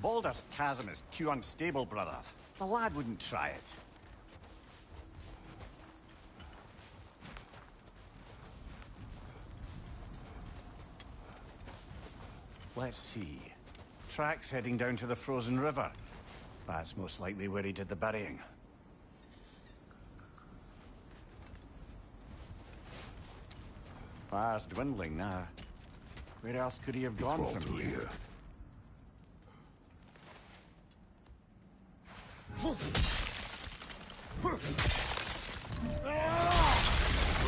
Baldur's Chasm is too unstable, brother. The lad wouldn't try it. Let's see. Tracks heading down to the frozen river. That's most likely where he did the burying. Fire's dwindling now. Where else could he have gone from here? You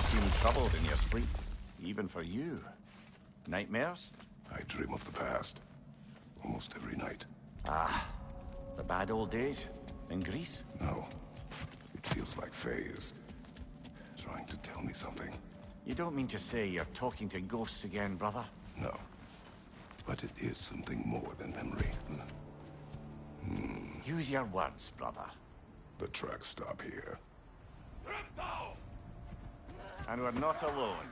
seem troubled in your sleep, even for you. Nightmares? I dream of the past. Almost every night. Ah, the bad old days? In Greece? No. It feels like Faye is trying to tell me something. You don't mean to say you're talking to ghosts again, brother? No. But it is something more than memory. Use your words, brother. The tracks stop here. And we're not alone.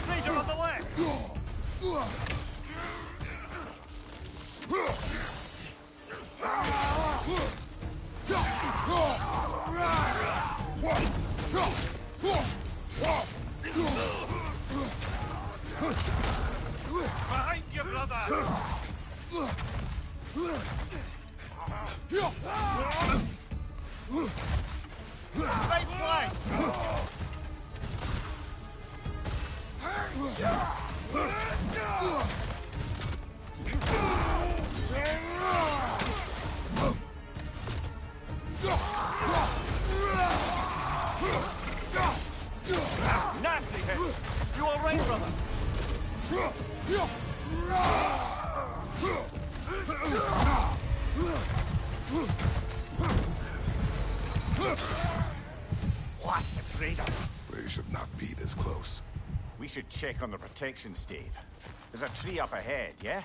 Raider on the left! Behind you, brother! Right flank! Nasty hit! You all right, brother? What a traitor! They should not be this close. We should check on the protection stave. There's a tree up ahead, yeah?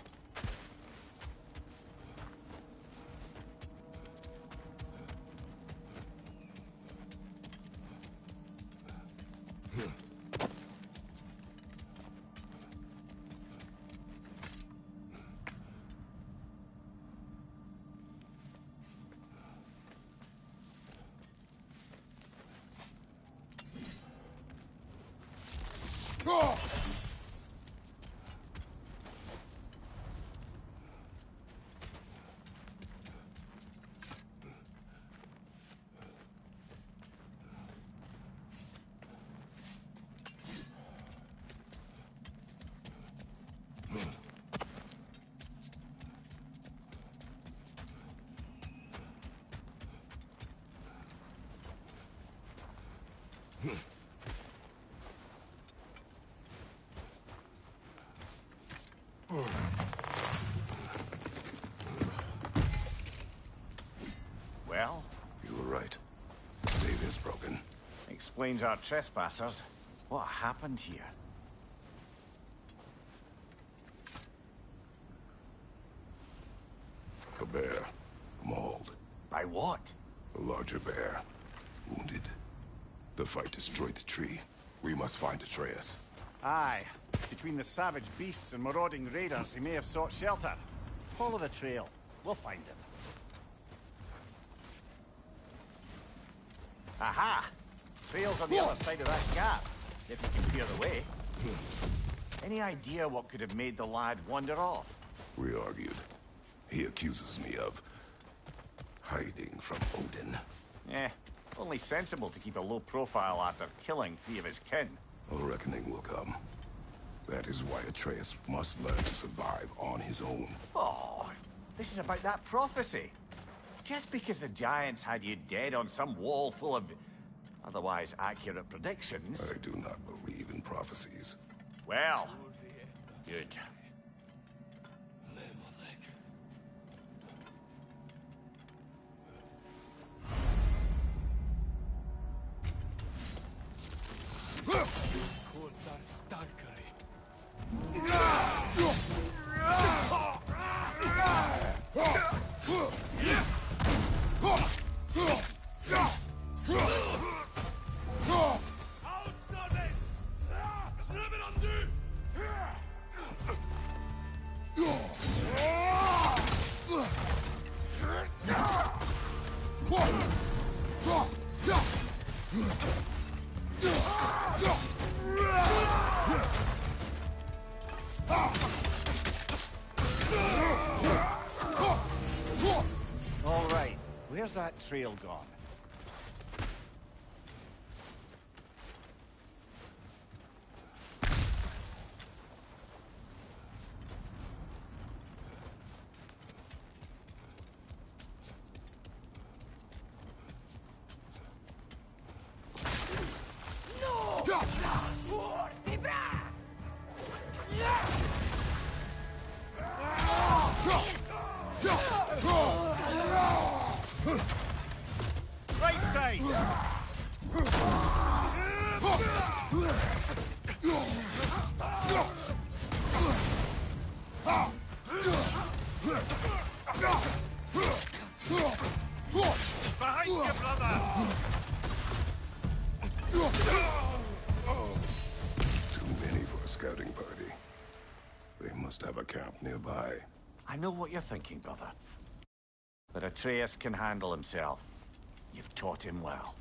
Well? You were right. The stave is broken. Explains our trespassers. What happened here? A bear. Mauled. By what? A larger bear. Wounded. The fight destroyed the tree. We must find Atreus. Aye. Between the savage beasts and marauding raiders, he may have sought shelter. Follow the trail. We'll find him. Aha! Trail's on the other side of that gap, if you can clear the way. Any idea what could have made the lad wander off? We argued. He accuses me of hiding from Odin. Only sensible to keep a low profile after killing 3 of his kin. A reckoning will come. That is why Atreus must learn to survive on his own. Oh, this is about that prophecy. Just because the giants had you dead on some wall full of otherwise accurate predictions... I do not believe in prophecies. Well, good. All right, where's that trail gone? Right side! Behind you, brother! Too many for a scouting party. They must have a camp nearby. I know what you're thinking, brother. But Atreus can handle himself. You've taught him well.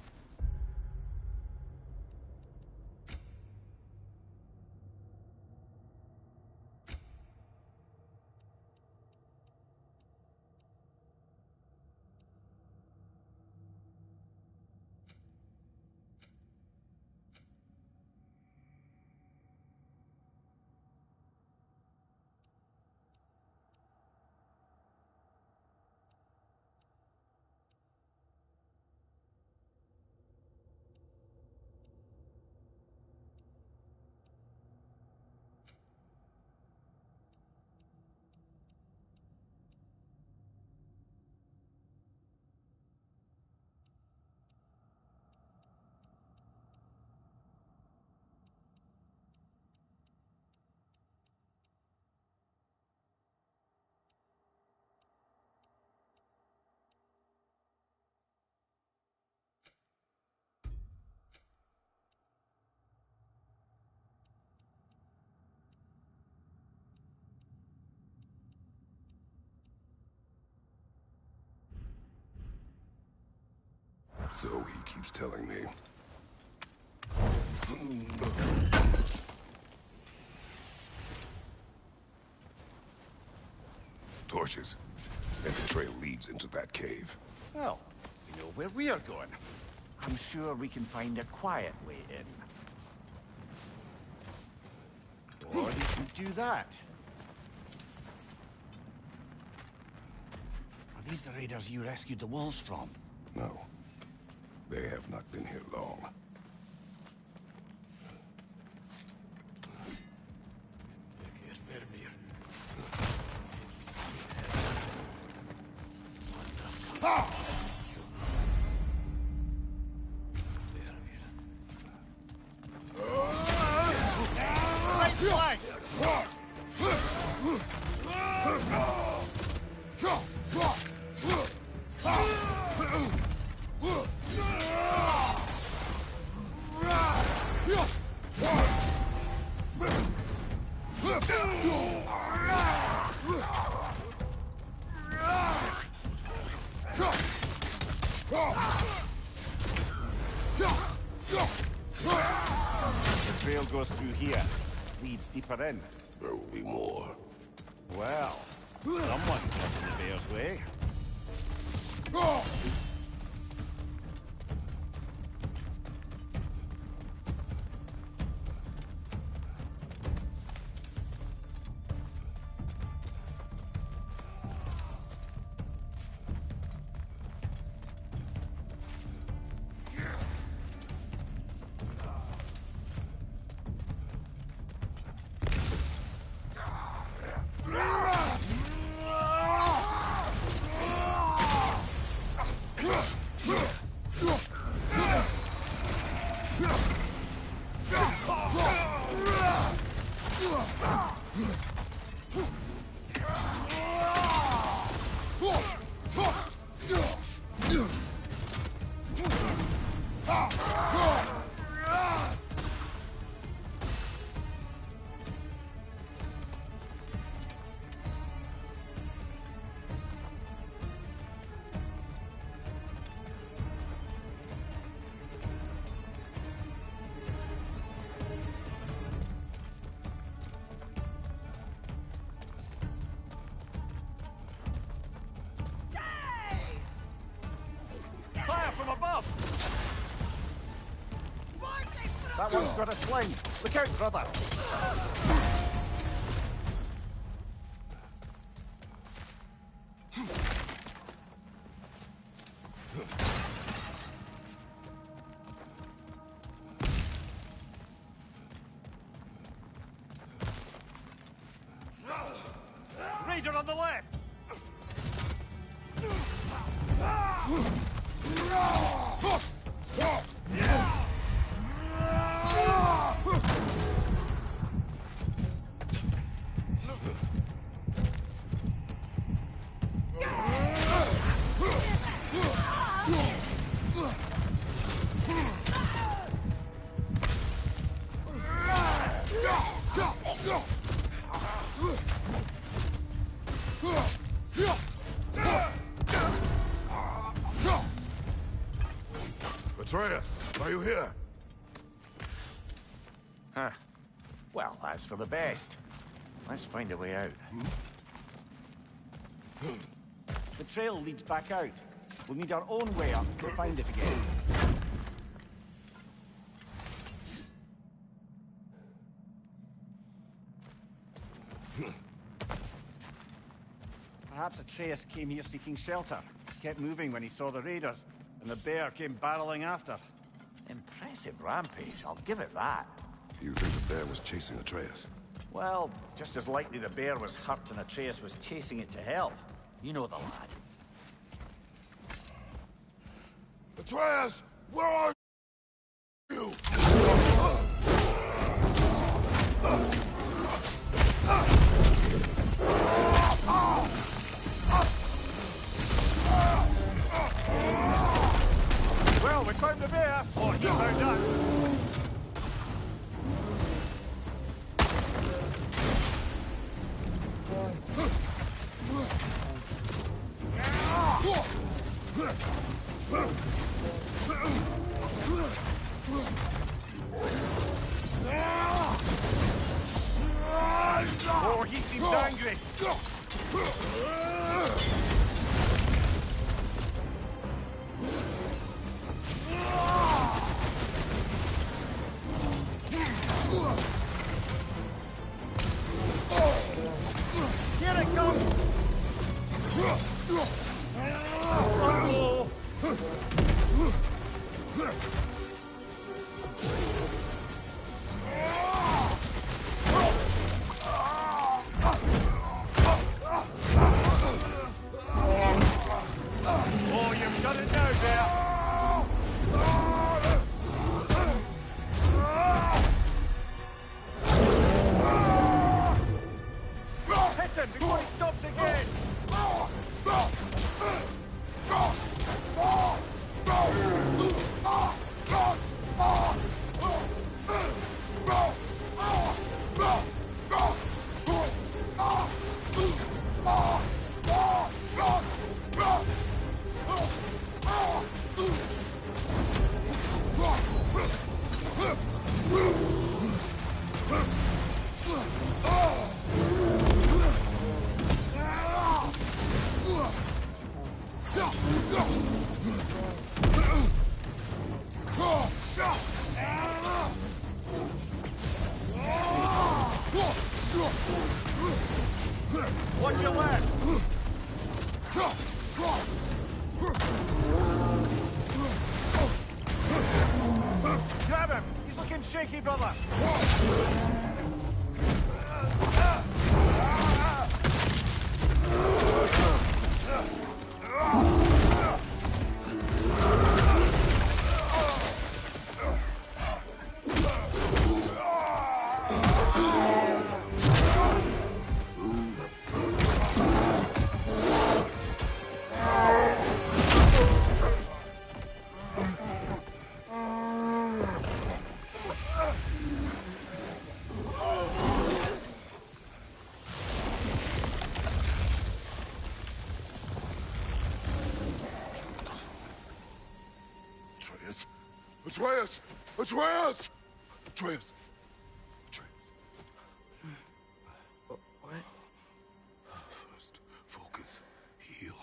So he keeps telling me. Torches. And the trail leads into that cave. Well, we know where we are going. I'm sure we can find a quiet way in. Or we can do that. Are these the raiders you rescued the wolves from? No. They have not been here long. The trail goes through here. Leads deeper in. There will be more. Well, someone got in the bear's way. Fire from above! That one's got a sling. Look out, brother. Raider on the left! Atreus, are you here? Huh. Well, that's for the best. Let's find a way out. The trail leads back out. We'll need our own way up to find it again. Perhaps Atreus came here seeking shelter. Kept moving when he saw the raiders, and the bear came barreling after. Impressive rampage, I'll give it that. You think the bear was chasing Atreus? Well, just as likely the bear was hurt and Atreus was chasing it to hell. You know the lad. Atreus, where are you? Well, we found the bear. Oh, he found us. Oh, he seems angry. Here it comes! Oh, you've got it now, Bear! Hit him before he stops again! Watch your left! Grab him! He's looking shaky, brother! Atreus! Atreus! Atreus! Atreus. What? First, focus. Heal.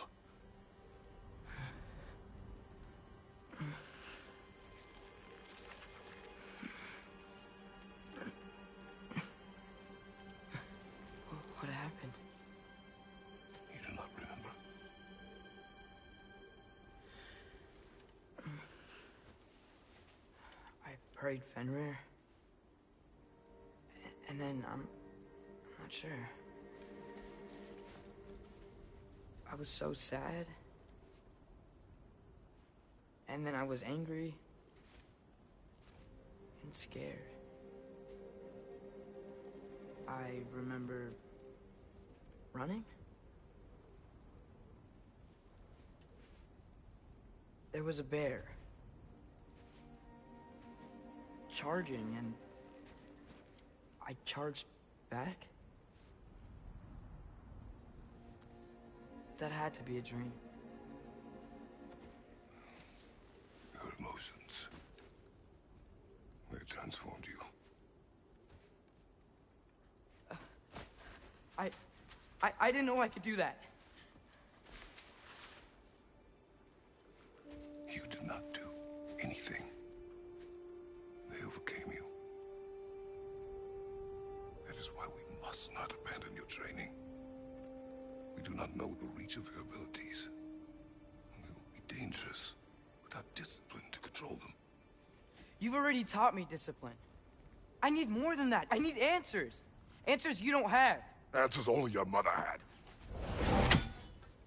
What happened? You do not remember. I prayed Fenrir. And then I'm not sure. I was so sad. And then I was angry. And scared. I remember running. There was a bear. Charging, and I charged back. That had to be a dream. Your emotions. They transformed you. I didn't know I could do that. You did not do anything. They overcame you. That is why we must not abandon your training. We do not know the reach of your abilities. They will be dangerous without discipline to control them. You've already taught me discipline. I need more than that. I need answers. Answers you don't have. Answers only your mother had.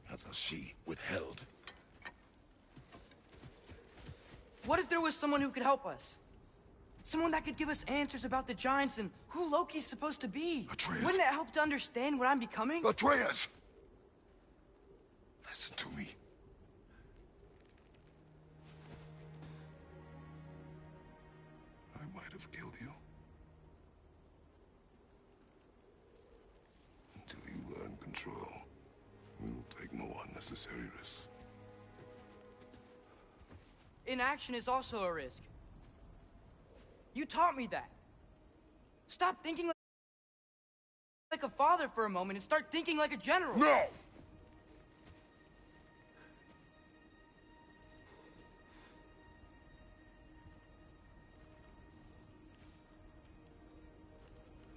Answers she withheld. What if there was someone who could help us? Someone that could give us answers about the giants and who Loki's supposed to be. Atreus. Wouldn't it help to understand what I'm becoming? Atreus! Listen to me. I might have killed you. Until you learn control, we will take no unnecessary risks. Inaction is also a risk. You taught me that. Stop thinking like a father for a moment and start thinking like a general. No!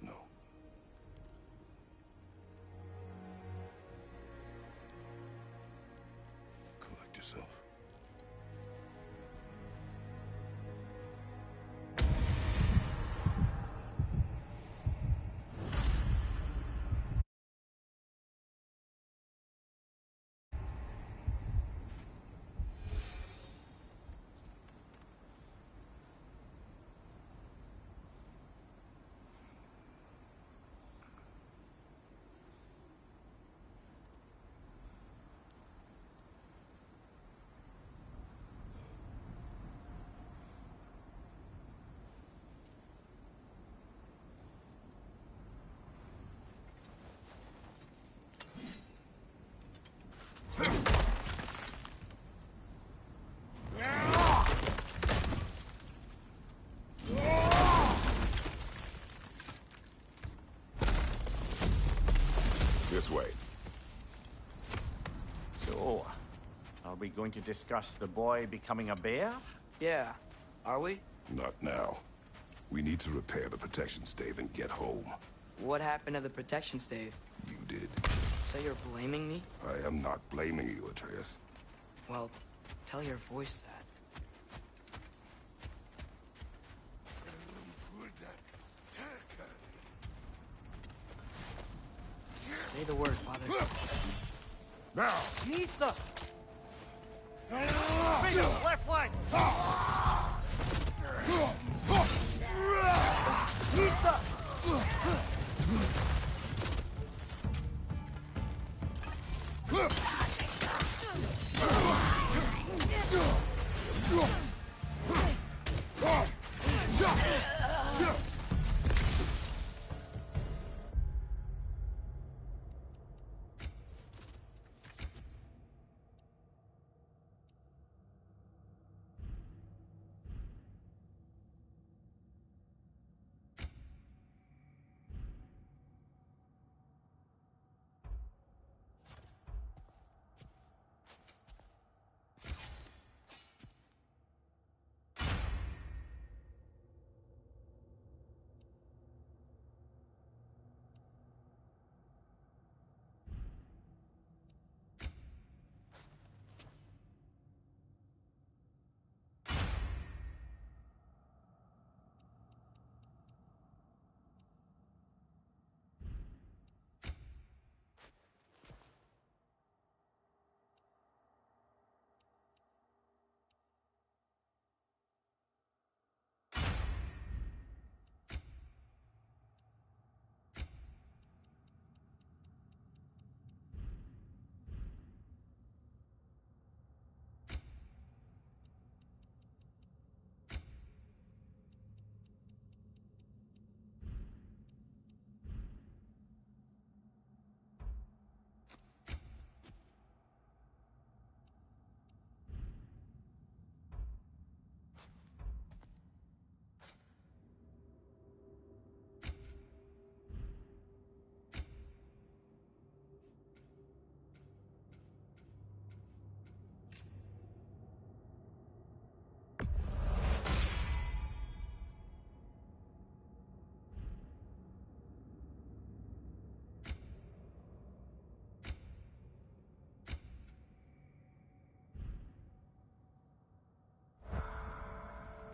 No. Collect yourself. This way. So, are we going to discuss the boy becoming a bear? Yeah, are we? Not now. We need to repair the protection stave and get home. What happened to the protection stave? You did. So you're blaming me? I am not blaming you, Atreus. Well, tell your voice that. Say the word, Father. Now! Nista! Bingo! Left flank! Nista!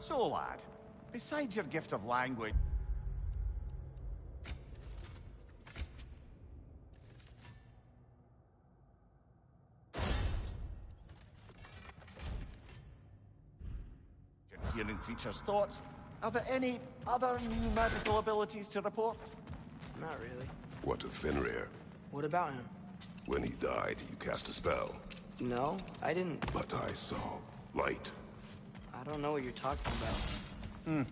So, lad, besides your gift of language... and hearing creatures' thoughts, are there any other new magical abilities to report? Not really. What of Fenrir? What about him? When he died, you cast a spell. No, I didn't. But I saw light. I don't know what you're talking about.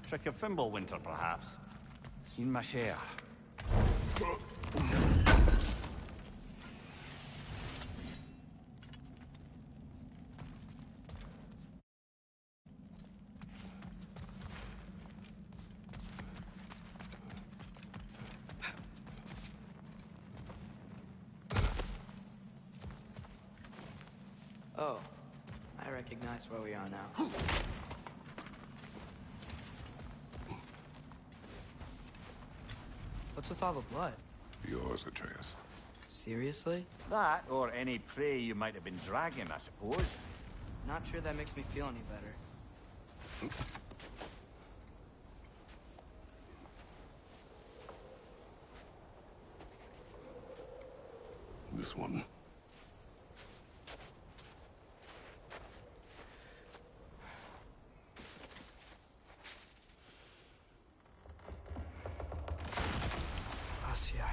Trick of Fimbulwinter, perhaps? Seen my share. Oh, I recognize where we are now. What's with all the blood? Yours, Atreus. Seriously? That, or any prey you might have been dragging, I suppose. Not sure that makes me feel any better. This one. Asia.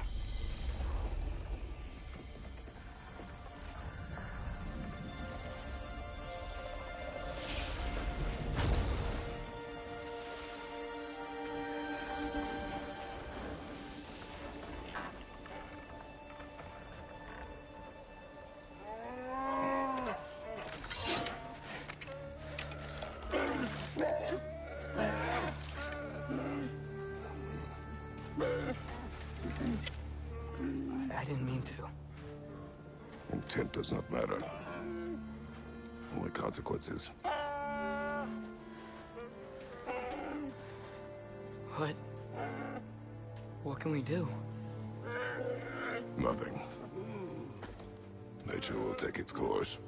I didn't mean to. Intent does not matter. Only consequences. What? What can we do? Nothing. Nature will take its course.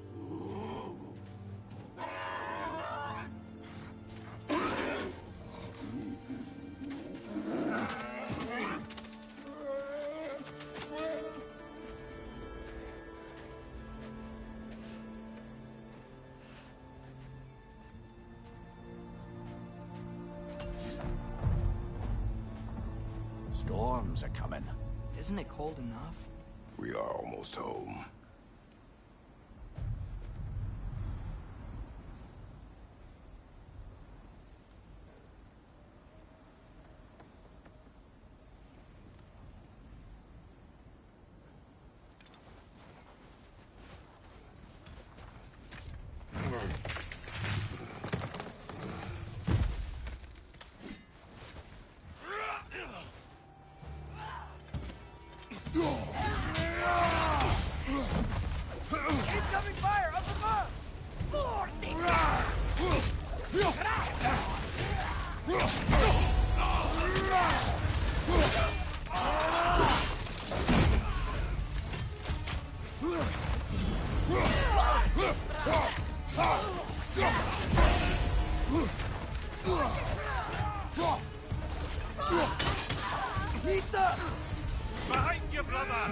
Storms are coming. Isn't it cold enough? We are almost home. Incoming fire up above! Behind you, brother!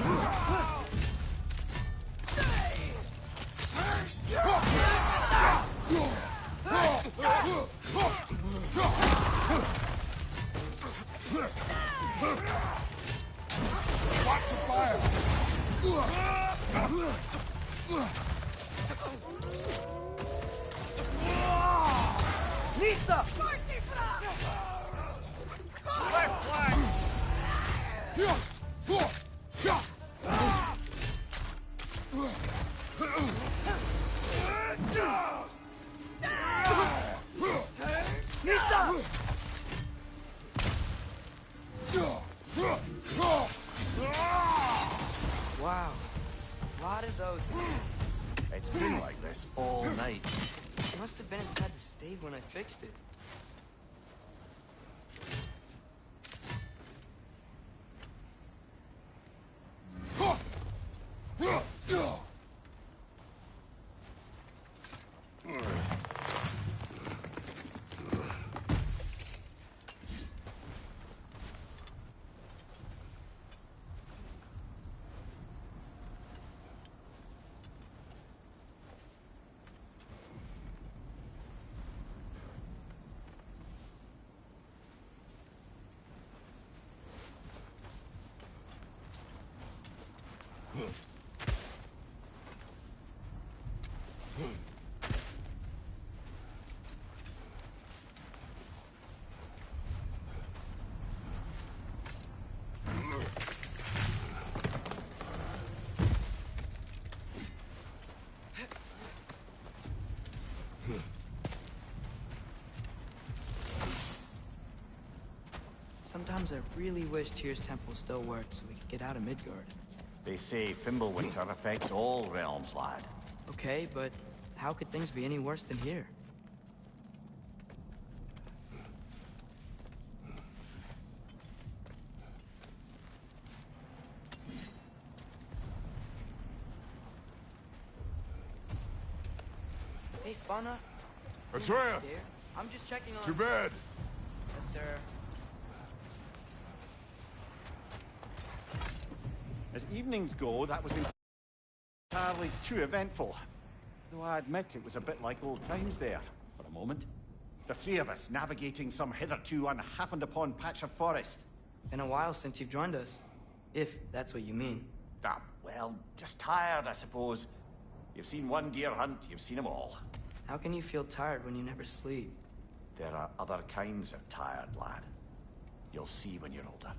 Watch the fire! Lista! Left flank! Lista! Wow. A lot of those. It's been like this all night. It must have been inside the stave when I fixed it. Sometimes I really wish Tyr's temple still worked so we could get out of Midgard. They say Fimbulwinter affects all realms, lad. Okay, but how could things be any worse than here? Hey, Spana. Atreus! Dear, I'm just checking on... To bed! Yes, sir. As evenings go, that was entirely too eventful. Though I admit it was a bit like old times there, for a moment. The three of us navigating some hitherto unhappened upon patch of forest. Been a while since you've joined us. If that's what you mean. Ah, well, just tired, I suppose. You've seen one deer hunt, you've seen them all. How can you feel tired when you never sleep? There are other kinds of tired, lad. You'll see when you're older.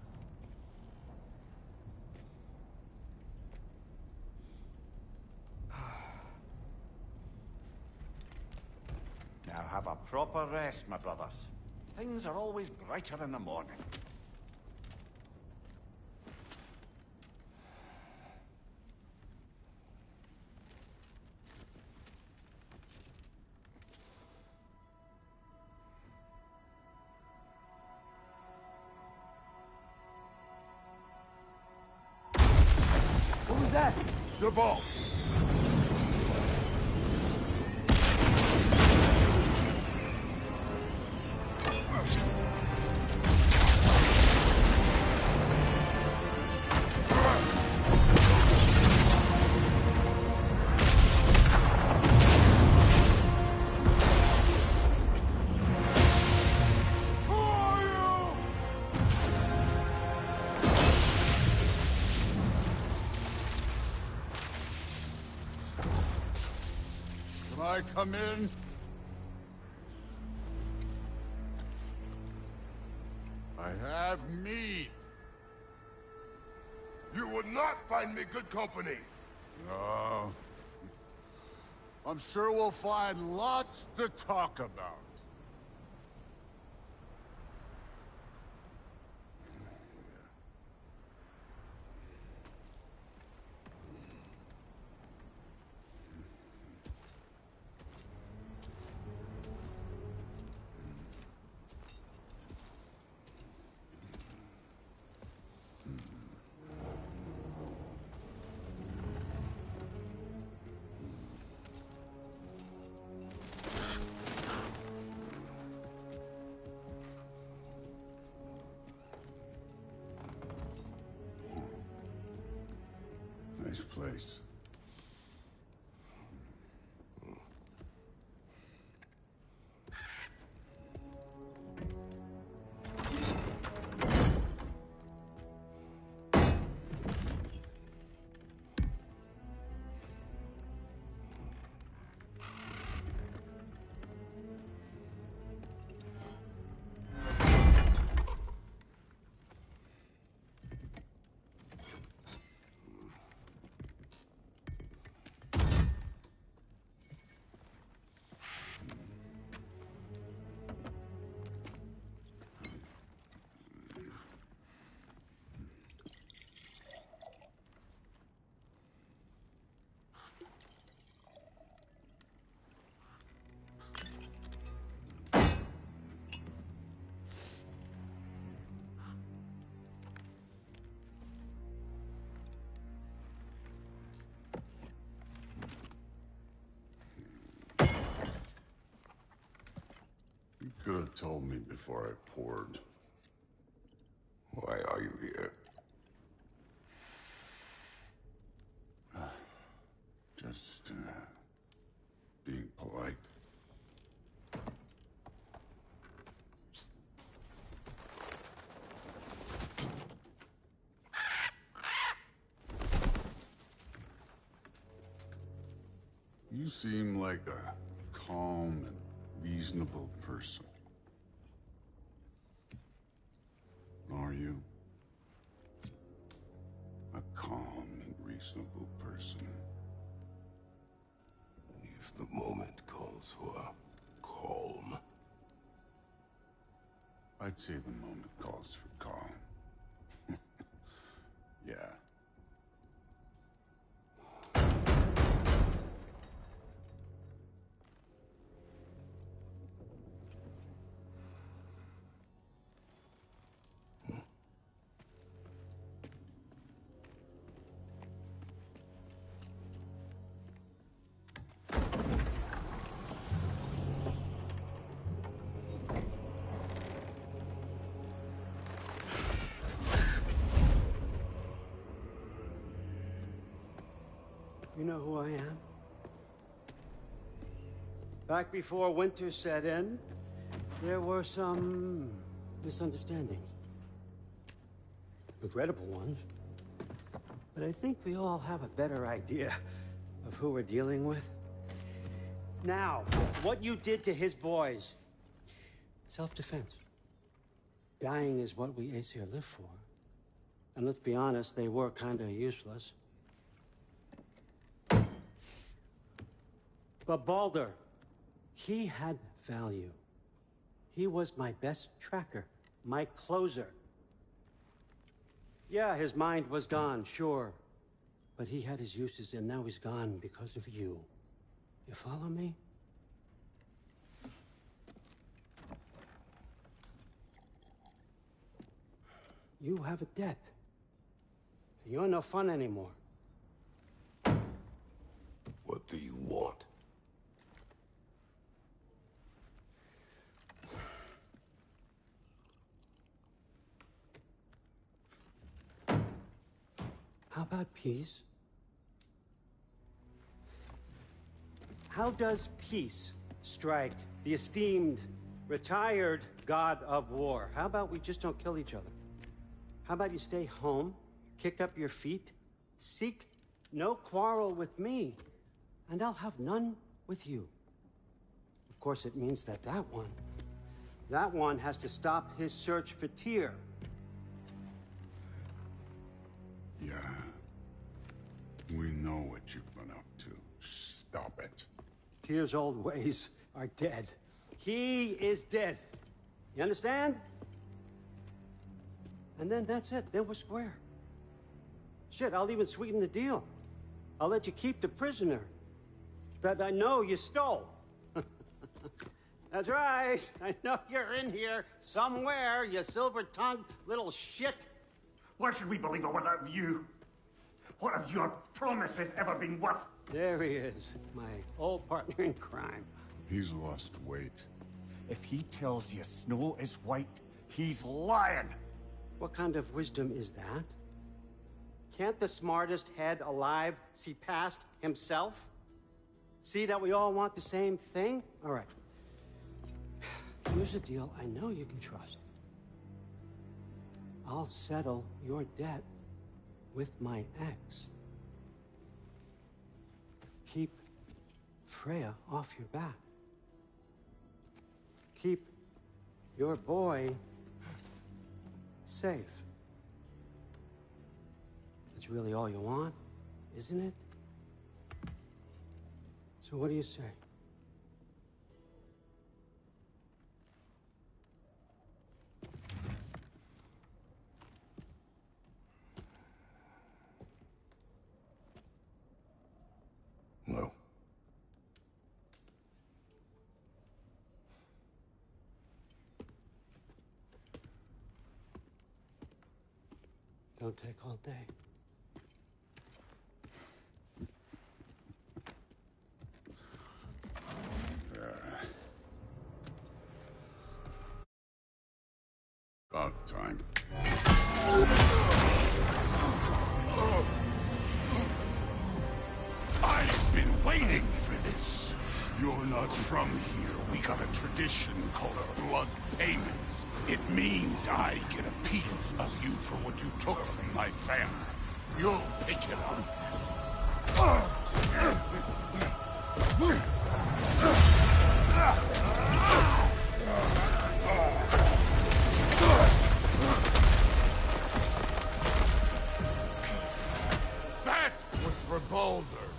Now have a proper rest, my brothers. Things are always brighter in the morning. What was that? The ball! Can I come in? I have meat. You would not find me good company. No. I'm sure we'll find lots to talk about. Nice place. You could have told me before I poured. Why are you here? Just, being polite. You seem like a calm and reasonable person. Are you? A calm and reasonable person. If the moment calls for calm. I I'd say the moment calls for calm. Yeah. You know who I am? Back before winter set in, there were some misunderstandings. Regrettable ones. But I think we all have a better idea of who we're dealing with. Now, what you did to his boys. Self-defense. Dying is what we Aesir live for. And let's be honest, they were kinda useless. But Baldur, he had value. He was my best tracker, my closer. Yeah, his mind was gone, sure. But he had his uses, and now he's gone because of you. You follow me? You have a debt. You're no fun anymore. What do you want? How about peace? How does peace strike the esteemed, retired god of war? How about we just don't kill each other? How about you stay home, kick up your feet, seek no quarrel with me, and I'll have none with you. Of course, it means that that one has to stop his search for Tyr. Yeah. We know what you've been up to. Stop it. Tyr's old ways are dead. He is dead. You understand? And then that's it. Then we're square. Shit, I'll even sweeten the deal. I'll let you keep the prisoner that I know you stole. That's right. I know you're in here somewhere, you silver-tongued little shit. Why should we believe a word out of you? What have your promises ever been worth? There he is, my old partner in crime. He's lost weight. If he tells you snow is white, he's lying. What kind of wisdom is that? Can't the smartest head alive see past himself? See that we all want the same thing? All right. Here's a deal I know you can trust. I'll settle your debt with my ex. Keep Freya off your back. Keep your boy safe. That's really all you want, isn't it? So what do you say? No. Don't take all day. About time. I've been waiting for this. You're not from here. We got a tradition called a blood payments. It means I get a piece of you for what you took from my family. You'll pick it up. That was for Baldur.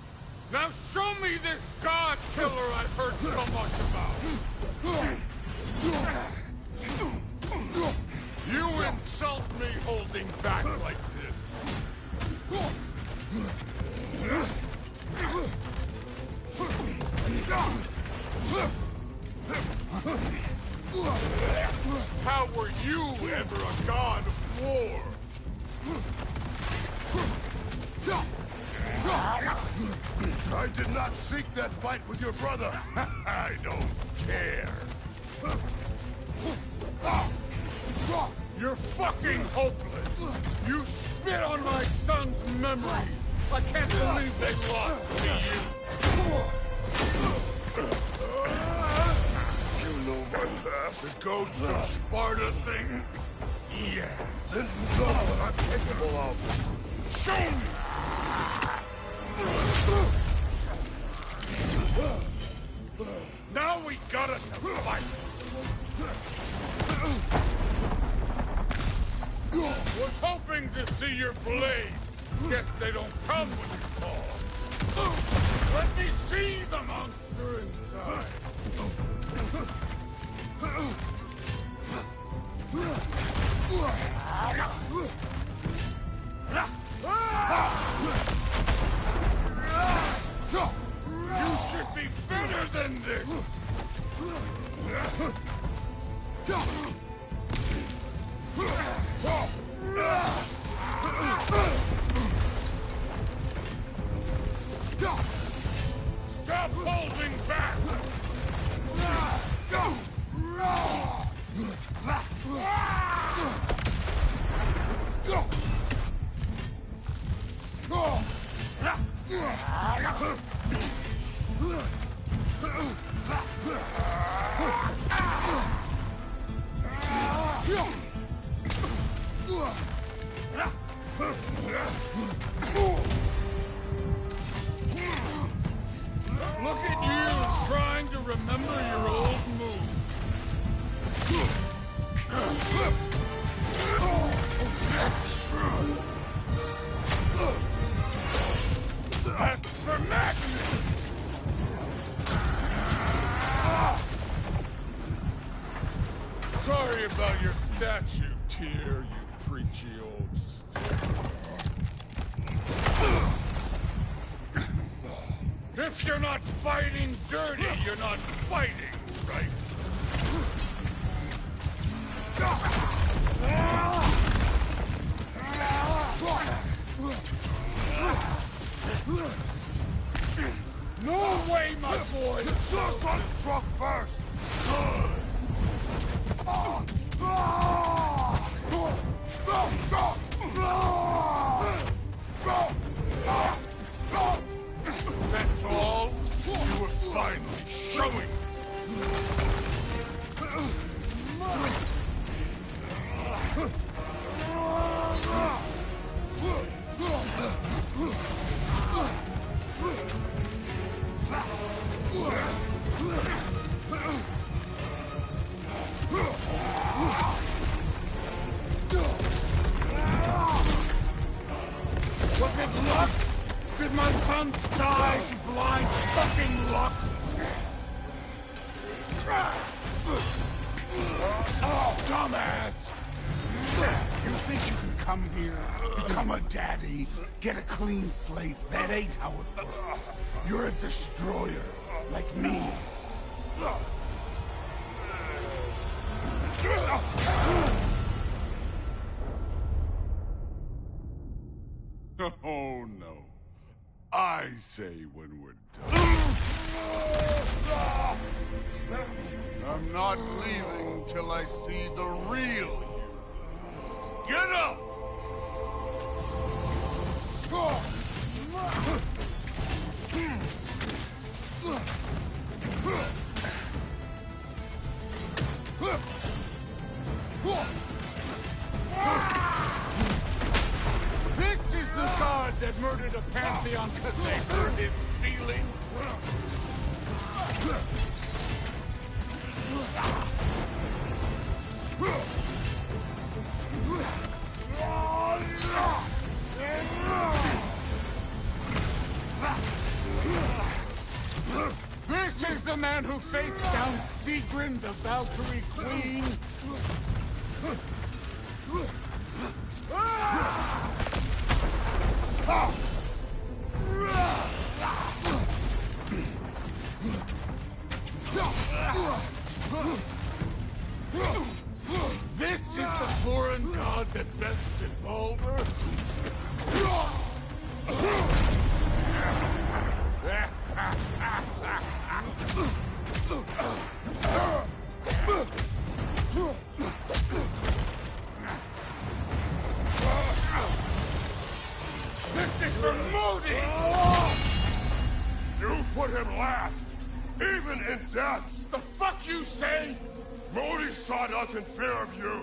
Now show me this god killer I've heard so much about. insult me holding back like this. How were you ever a god of war? I did not seek that fight with your brother. I don't care. You're fucking hopeless. You spit on my son's memories. I can't believe they lost to you. You know my past. The ghost of Sparta thing? Yeah. Then you know what I'm capable of. Show me! Now we got us to fight! Was hoping to see your blade. Guess they don't come when you call. Let me see the monster inside. You should be better than this! Stop holding back! Look at you, trying to remember your old moves. That's for Magnus! Sorry about your statue, Tyr, you preachy old If you're not fighting dirty, you're not fighting, right? No way, my boy! The first one struck first! That's all? You were finally showing! Was it luck? Did my son die to blind fucking luck? Dumbass! You think you can come here, become a daddy, get a clean slate? That ain't how it works. You're a destroyer, like me. Oh, no. I say when we're done. I'm not leaving till I see the real you. Get up! This is the god that murdered a pantheon because they hurt his feelings. This is the man who faced down Sigrun, the Valkyrie Queen. This is the foreign god that bested Baldur? This is for Modi! You put him last, even in death! The fuck you say? Modi sought out in fear of you.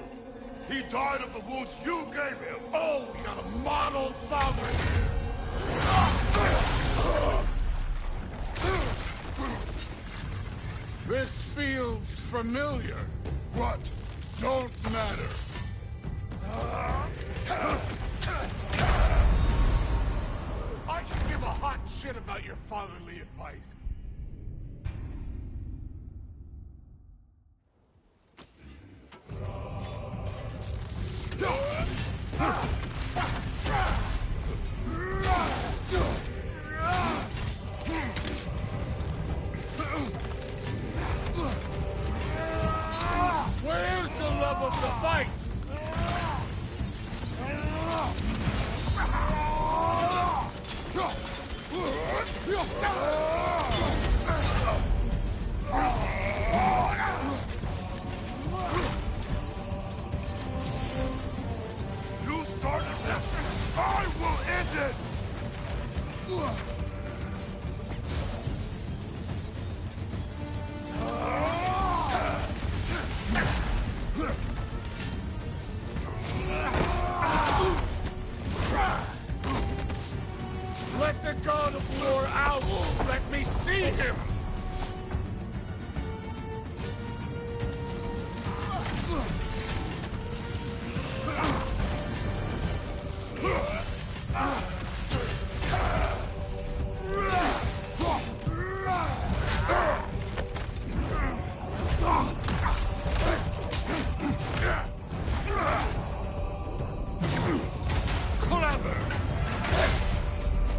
He died of the wounds you gave him. Oh, we got a model father here. This feels familiar. What? Don't matter. I can give a hot shit about your fatherly advice. Where's the love of the fight? You started this! I will end it! Let the god of war out! Let me see him!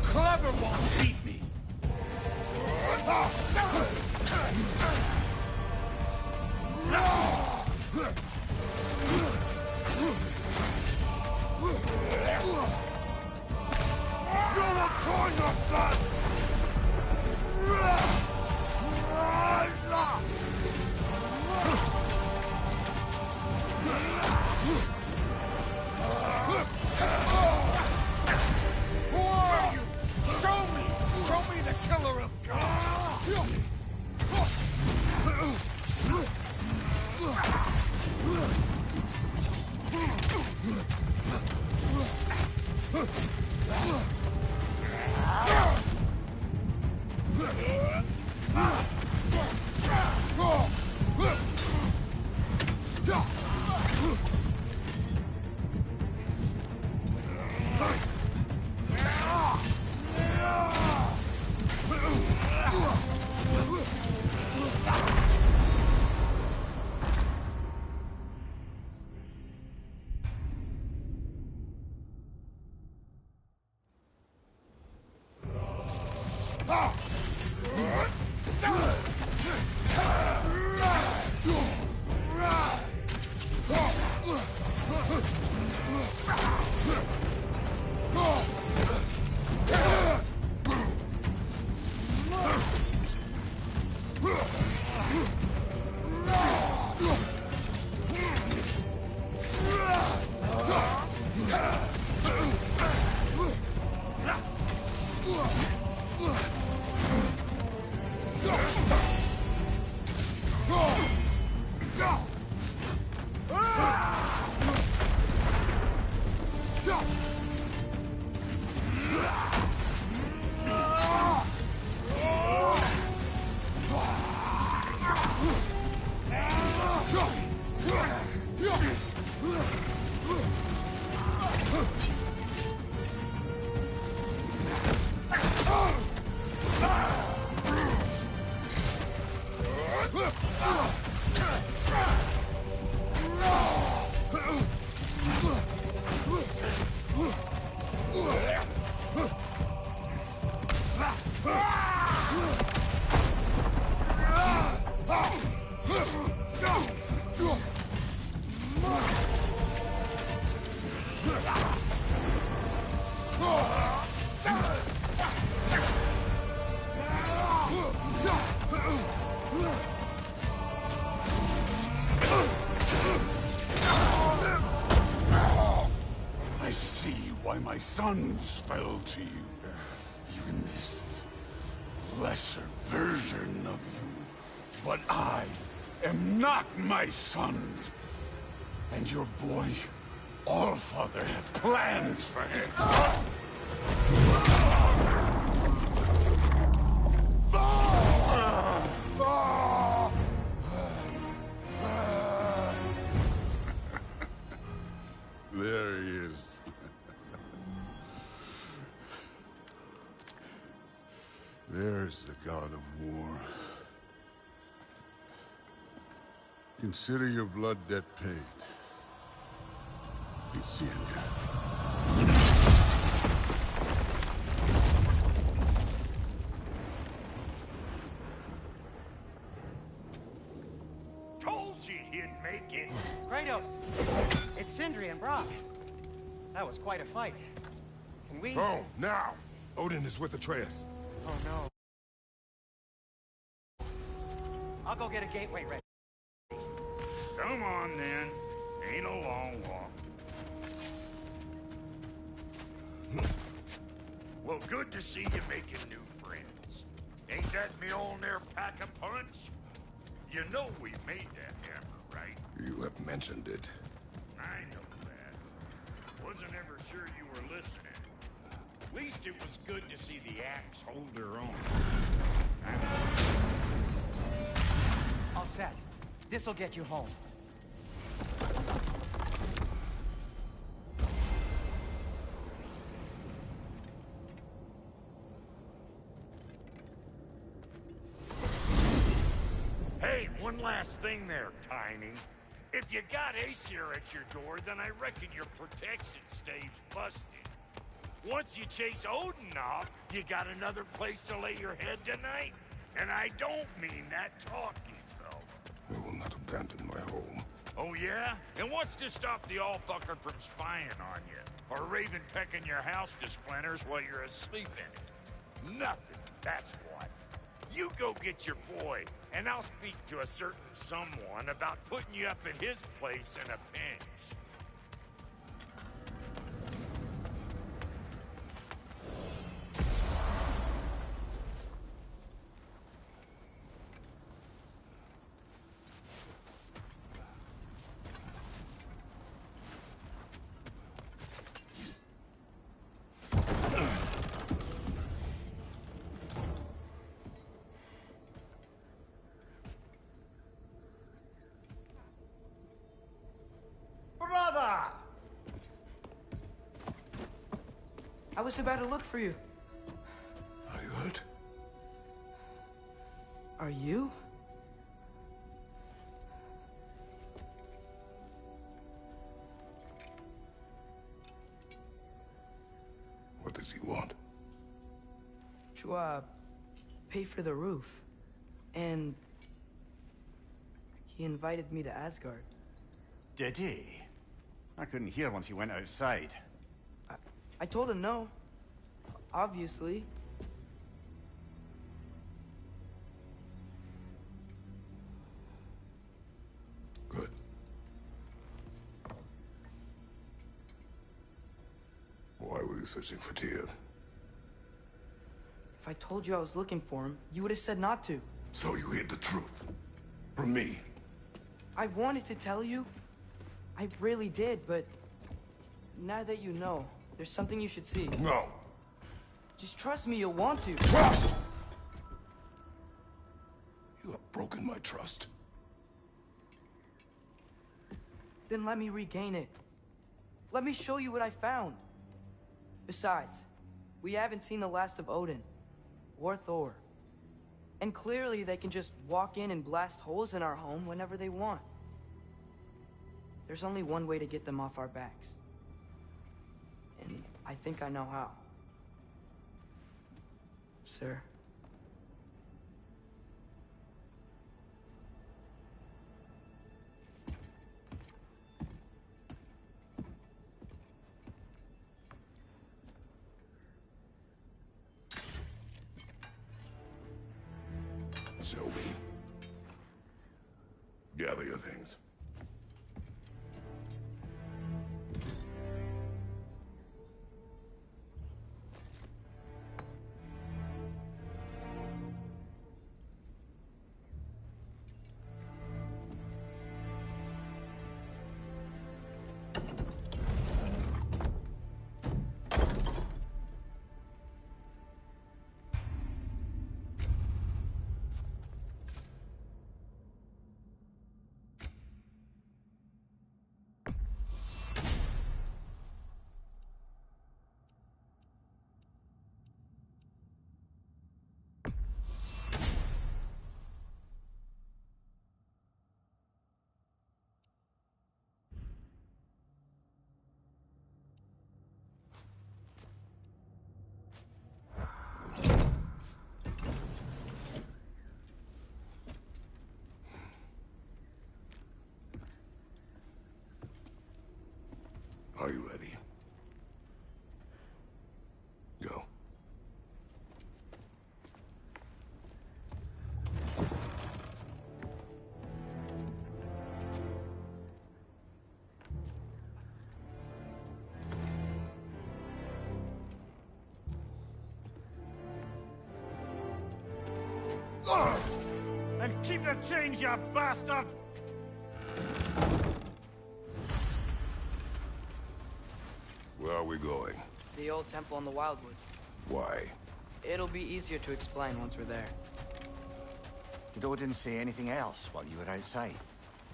Clever won't beat me! You will call your son! Who are you? Show me! Show me the killer of gods! Go! why my sons fell to you. Even this lesser version of you. But I am not my sons. And your boy, Allfather, has plans for him. There he is. There's the god of war. Consider your blood debt paid. Be seeing you. Told you he'd make it. Kratos! It's Sindri and Brock. That was quite a fight. Can we... Oh, now! Odin is with Atreus. Oh, no. I'll go get a gateway ready. Come on, then. Ain't a long walk. Well, good to see you making new friends. Ain't that Mjolnir pack a punch? You know we made that hammer, right? You have mentioned it. I know that. Wasn't ever sure you were listening. At least it was good to see the axe hold her own. All set. This'll get you home. Hey, one last thing there, Tiny. If you got Aesir at your door, then I reckon your protection stave's busted. Once you chase Odin off, you got another place to lay your head tonight? And I don't mean that talking, though. I will not abandon my home. Oh, yeah? And what's to stop the all-fucker from spying on you? Or Raven pecking your house to splinters while you're asleep in it? Nothing, that's what. You go get your boy, and I'll speak to a certain someone about putting you up at his place in a pinch. Brother! I was about to look for you. Are you hurt? Are you? What does he want? To, pay for the roof. And... he invited me to Asgard. Did he? I couldn't hear once he went outside. I told him no. Obviously. Good. Why were you searching for Tyr? If I told you I was looking for him, you would have said not to. So you hid the truth. From me. I wanted to tell you. I really did, but... now that you know, there's something you should see. No. Just trust me, you'll want to. Trust! You have broken my trust. Then let me regain it. Let me show you what I found. Besides, we haven't seen the last of Odin. Or Thor. And clearly they can just walk in and blast holes in our home whenever they want. There's only one way to get them off our backs. And I think I know how. Sir. Sylvie. Gather your things. Are you ready? Go. And keep the change, you bastard! Where are we going? The old temple in the Wildwoods. Why? It'll be easier to explain once we're there. Did Odin say anything else while you were outside?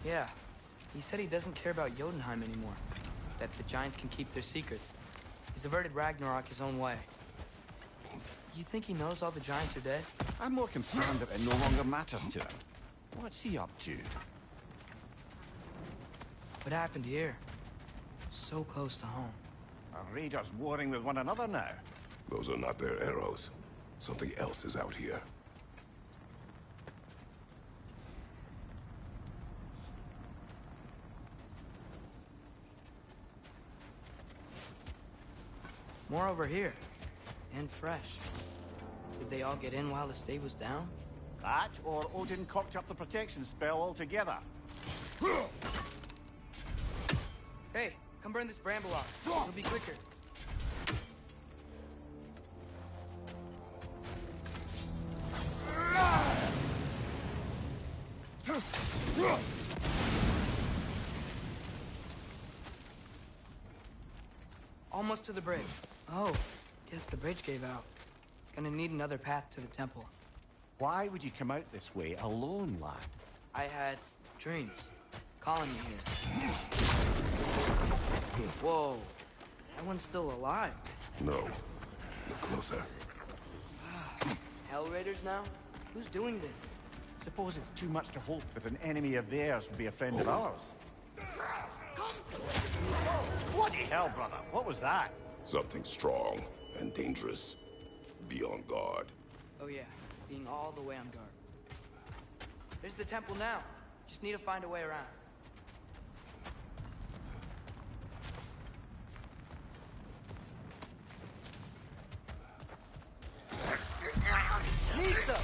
Yeah. He said he doesn't care about Jotunheim anymore. That the giants can keep their secrets. He's averted Ragnarok his own way. You think he knows all the giants are dead? I'm more concerned that it no longer matters to him. What's he up to? What happened here? So close to home. Are raiders warring with one another now? Those are not their arrows. Something else is out here. More over here. And fresh. Did they all get in while the stave was down? That, or Odin cocked up the protection spell altogether. Hey, come burn this bramble off. It'll be quicker. Almost to the bridge. Oh, guess the bridge gave out. Gonna need another path to the temple. Why would you come out this way alone, lad? I had dreams calling me here. Whoa, that one's still alive. No. Look closer. Hell Raiders now? Who's doing this? Suppose it's too much to hope that an enemy of theirs would be a friend of ours. Bloody hell, brother. What was that? Something strong and dangerous. Be on guard. Oh yeah, being all the way on guard. There's the temple now. Just need to find a way around. Nisa!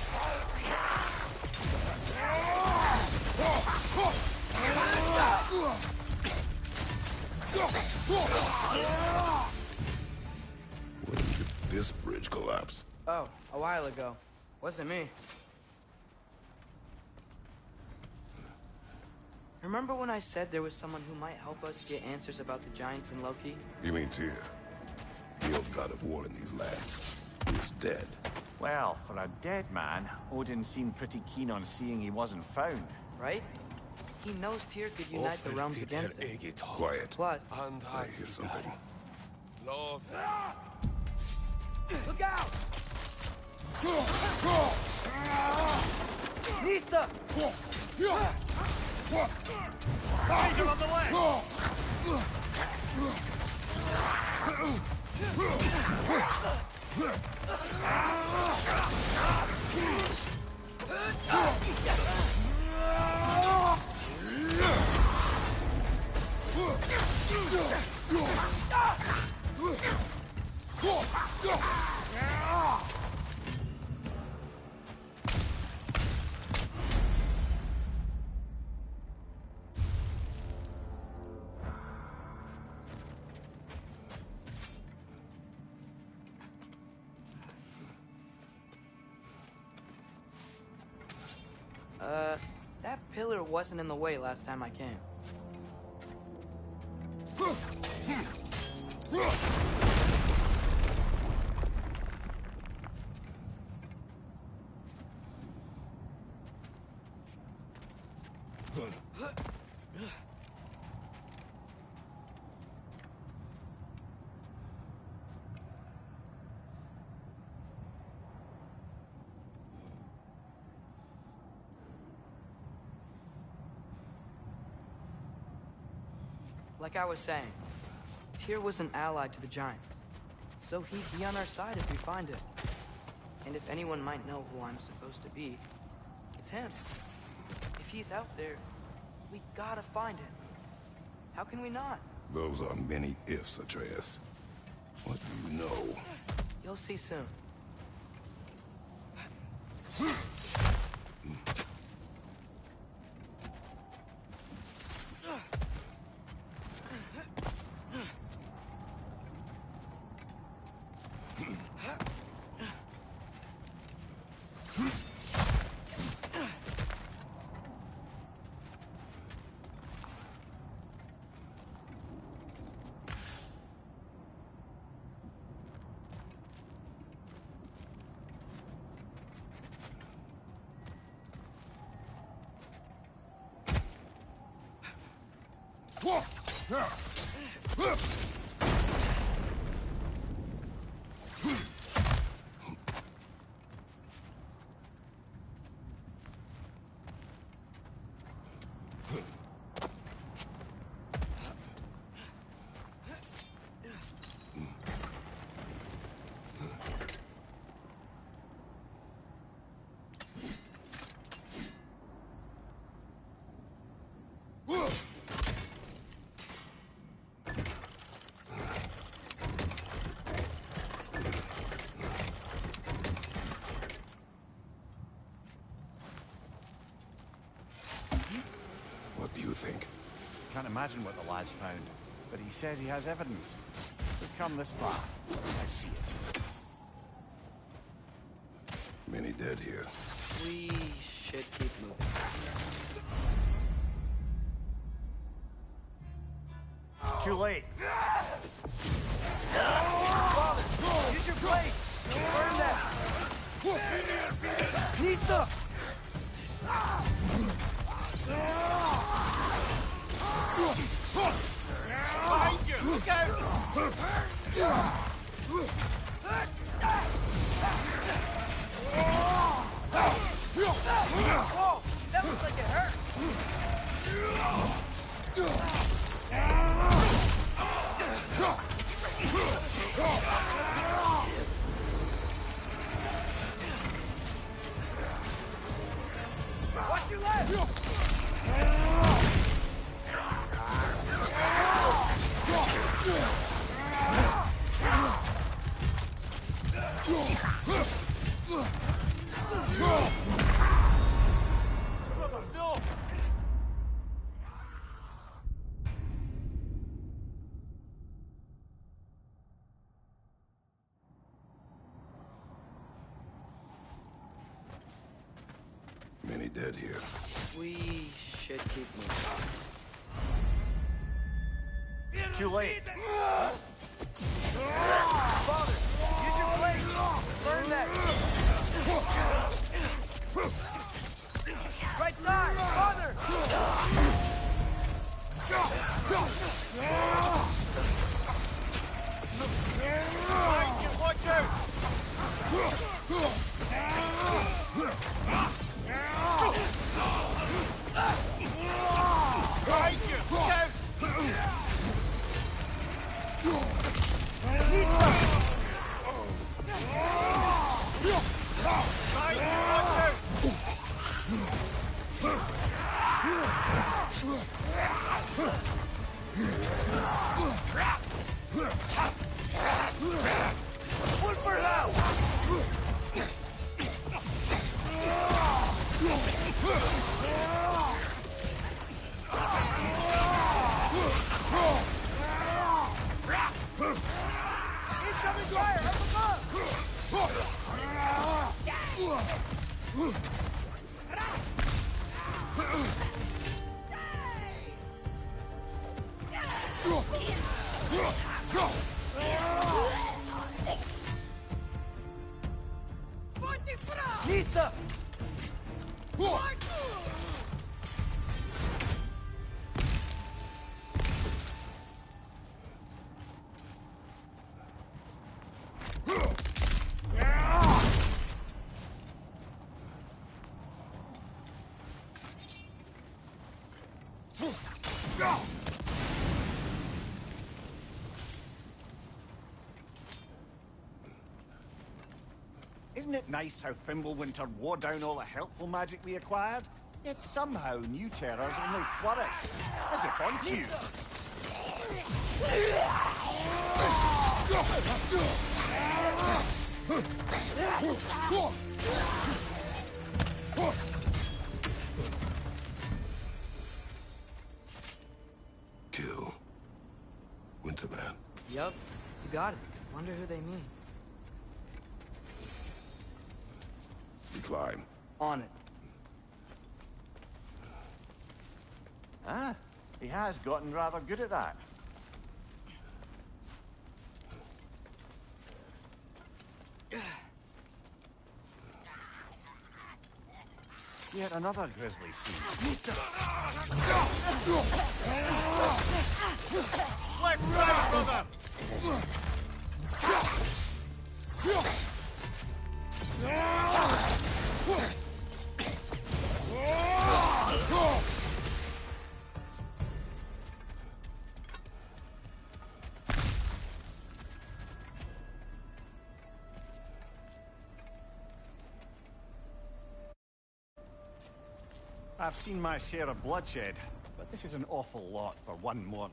When did this bridge collapse? Oh, a while ago. Wasn't me. Remember when I said there was someone who might help us get answers about the giants and Loki? You mean Tyr? The old god of war in these lands. He is dead. Well, for a dead man, Odin seemed pretty keen on seeing he wasn't found. Right? He knows Tyr could unite the realms against him. Quiet. Plus, I hear something. look out! Nista! Ranger on the left! That pillar wasn't in the way last time I came. Like I was saying, Tyr was an ally to the giants. So he'd be on our side if we find him. And if anyone might know who I'm supposed to be, it's him. If he's out there, we gotta find him. How can we not? Those are many ifs, Atreus. What do you know? You'll see soon. What do you think? Can't imagine what the lad's found, but he says he has evidence. We've come this far. I see it. Many dead here. We should keep moving. Too late. Father, use your blade! Burn that! Nista! Behind you! Look out! Whoa! That looks like it hurt! Watch your left! Many dead here. We should keep moving. Too late. Father, use your blade! Burn that! Right side! Father! Behind you! Watch out! Behind you! Look out! Behind you! Watch out! One for now! Incoming fire up above! Nista! Isn't it nice how Fimbulwinter wore down all the helpful magic we acquired? Yet somehow new terrors only flourish. As if on cue. Kill Winterman. Yup, you got it. Wonder who they mean. We climb. On it. Ah, he has gotten rather good at that. Yet another grisly scene. Left, right, brother! I've seen my share of bloodshed, but this is an awful lot for one more.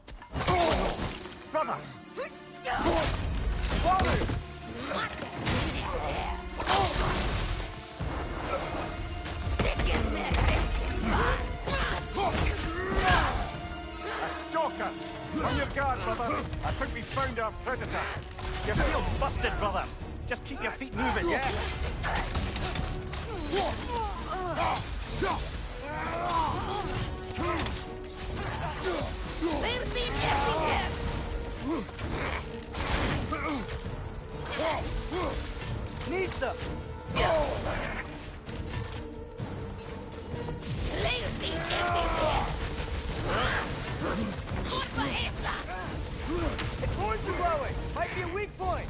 Brother! A stalker! On your guard, brother! I think we found our predator! Your field's busted, brother! Just keep your feet moving, yeah? Nista! The cords are blowing! Might be a weak point!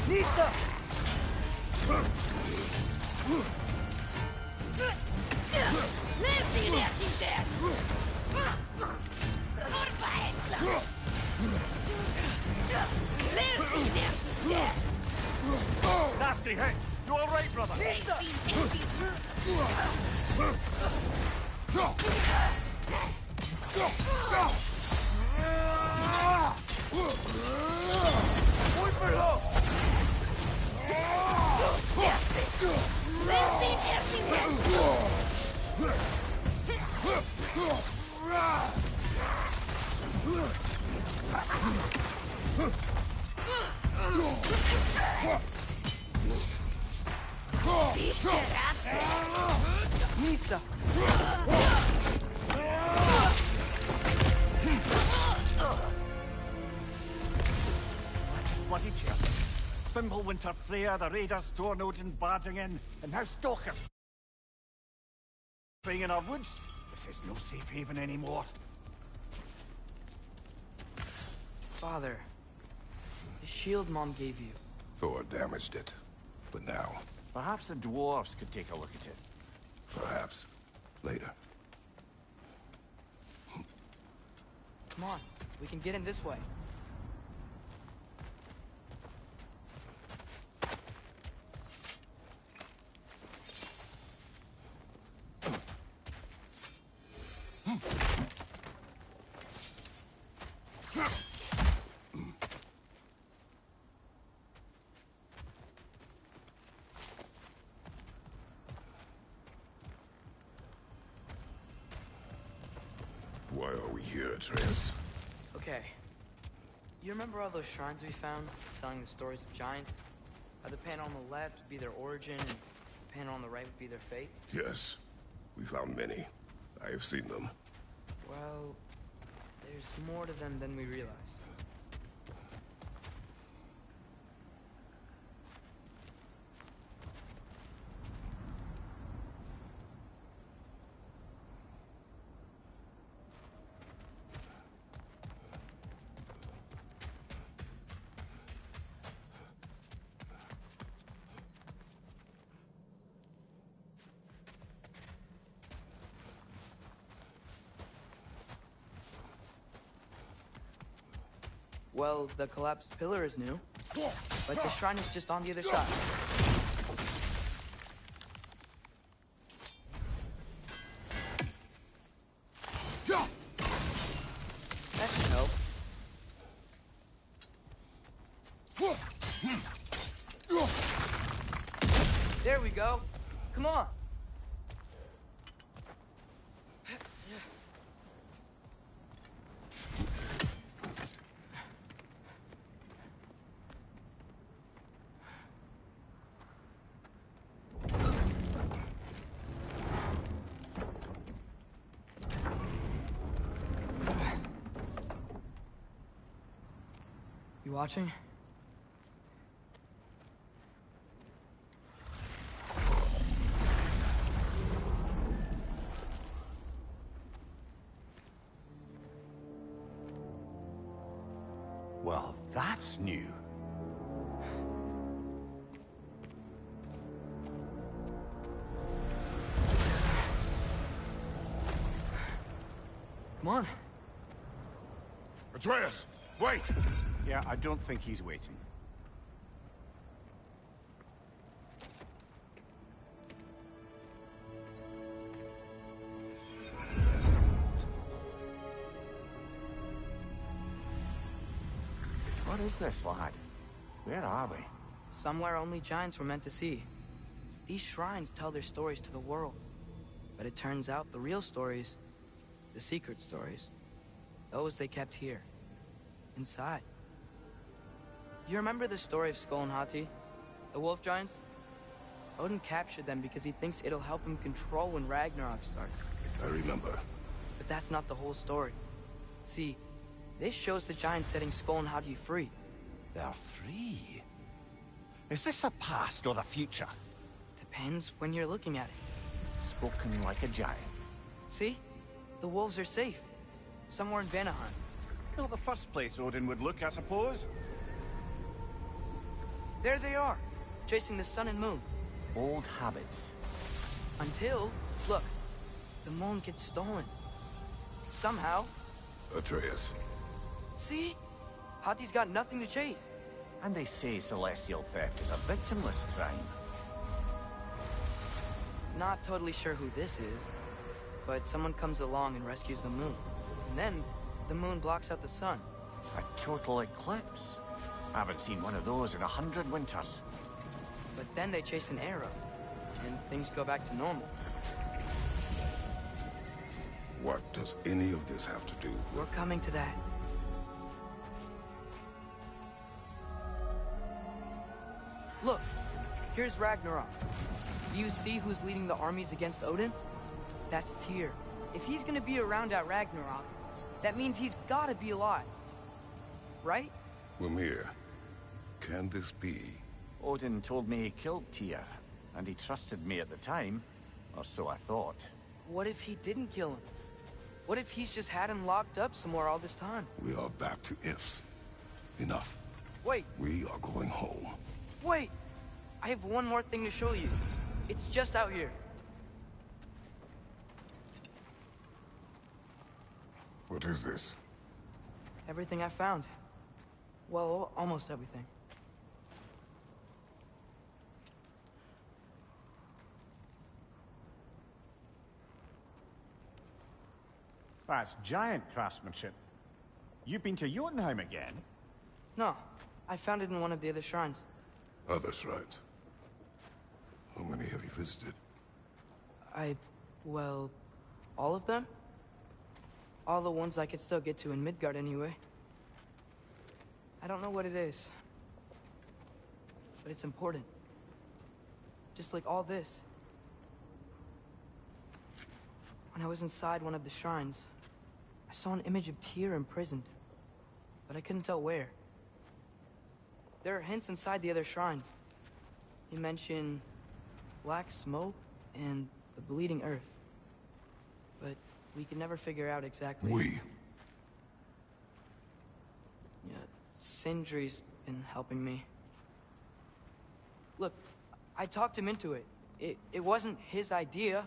Nista! Nasty hit! You all right, brother? Nista! Bloody tears. Fimbulwinter Freya, the raiders, Stornodin barging in, and now stalkers preying in our woods. This is no safe haven anymore. Father, the shield Mom gave you. Thor damaged it. But now, Perhaps the dwarves could take a look at it. perhaps, later. Come on, we can get in this way. Why are we here, Atreus? Okay. You remember all those shrines we found, telling the stories of giants? How the panel on the left would be their origin, and the panel on the right would be their fate? Yes. We found many. I have seen them. Well, there's more to them than we realized. Well, the collapsed pillar is new, but the shrine is just on the other side. That should help. There we go. Come on. You watching? Well, that's new. Come on. Atreus, wait! Yeah, I don't think he's waiting. What is this, lad? Where are we? Somewhere only giants were meant to see. These shrines tell their stories to the world. But it turns out the real stories, the secret stories, those they kept here, inside. You remember the story of Skull and Hati? The wolf giants? Odin captured them because he thinks it'll help him control when Ragnarok starts. I remember. But that's not the whole story. See, this shows the giants setting Skull and Hati free. They're free. Is this the past or the future? Depends when you're looking at it. Spoken like a giant. See? The wolves are safe. Somewhere in Vanaheim. Not the first place Odin would look, I suppose. There they are, chasing the sun and moon. Old habits. Until, look, the moon gets stolen. Somehow. Atreus. See? Hati's got nothing to chase. And they say celestial theft is a victimless crime. Not totally sure who this is, but someone comes along and rescues the moon. And then, the moon blocks out the sun. A total eclipse. I haven't seen one of those in 100 winters. But then they chase an arrow, and things go back to normal. What does any of this have to do with... We're coming to that. Look, here's Ragnarok. Do you see who's leading the armies against Odin? That's Tyr. If he's gonna be around at Ragnarok, that means he's gotta be alive. Right? Mimir, can this be? Odin told me he killed Tyr, and he trusted me at the time, or so I thought. What if he didn't kill him? What if he's just had him locked up somewhere all this time? We are back to ifs. Enough. Wait, We are going home. wait! I have one more thing to show you. It's just out here. What is this? Everything I found. Well, almost everything. That's giant craftsmanship. You've been to Jotunheim again? No, I found it in one of the other shrines. Other shrines. How many have you visited? Well, all of them? All the ones I could still get to in Midgard anyway. I don't know what it is. But it's important. Just like all this. When I was inside one of the shrines, I saw an image of Tyr imprisoned. But I couldn't tell where. There are hints inside the other shrines. You mention black smoke and the bleeding earth. But we could never figure out exactly... We. Yeah, Sindri's been helping me. Look, I talked him into it. It wasn't his idea.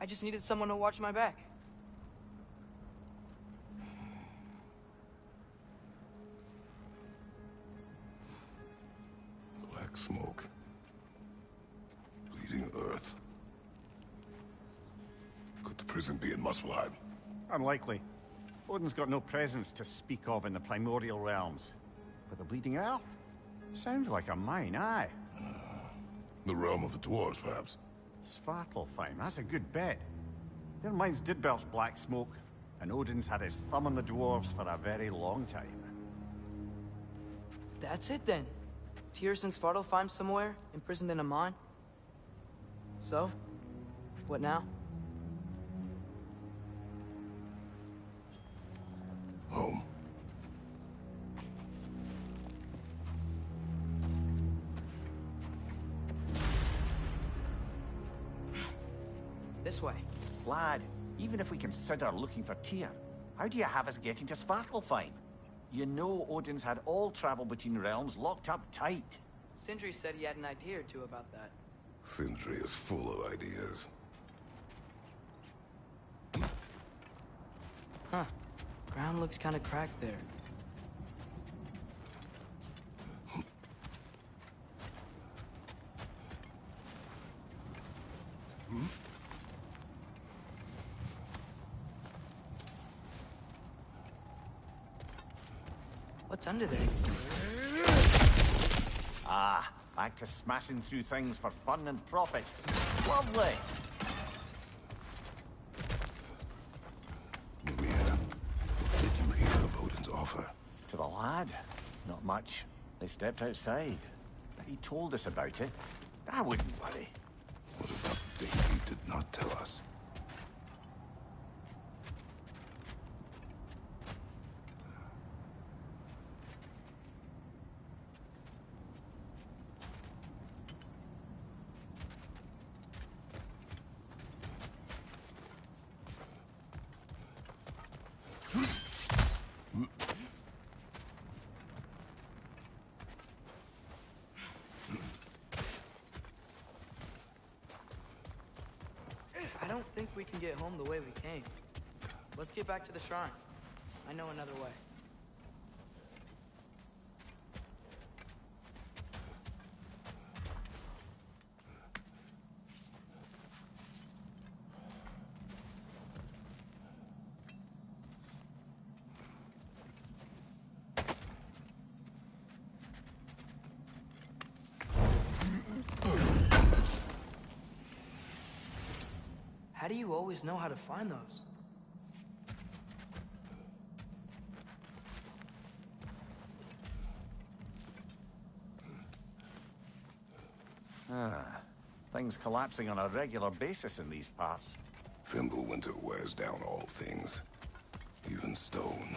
I just needed someone to watch my back. Black smoke. Bleeding earth. Could the prison be in Muspelheim? Unlikely. Odin's got no presence to speak of in the primordial realms. But the Bleeding Earth? Sounds like a mine, aye. The realm of the dwarves, perhaps? Svartalfheim, that's a good bet. Their mines did belch black smoke, and Odin's had his thumb on the dwarves for a very long time. That's it then. Tyr's in Svartalfheim somewhere, imprisoned in a mine. So, what now? Home. This way. Lad, even if we consider looking for Tyr, how do you have us getting to Svartalfheim? You know Odin's had all travel between realms locked up tight. Sindri said he had an idea or two about that. Sindri is full of ideas. Huh. Ground looks kind of cracked there. What's under there? Ah, back to smashing through things for fun and profit. Lovely! Maria, did you hear of Odin's offer? To the lad? Not much. They stepped outside. But he told us about it. I wouldn't worry. What about the things he did not tell us? I don't think we can get home the way we came. Let's get back to the shrine. I know another way. How do you always know how to find those? Ah, things collapsing on a regular basis in these parts. Fimbulwinter wears down all things, even stone.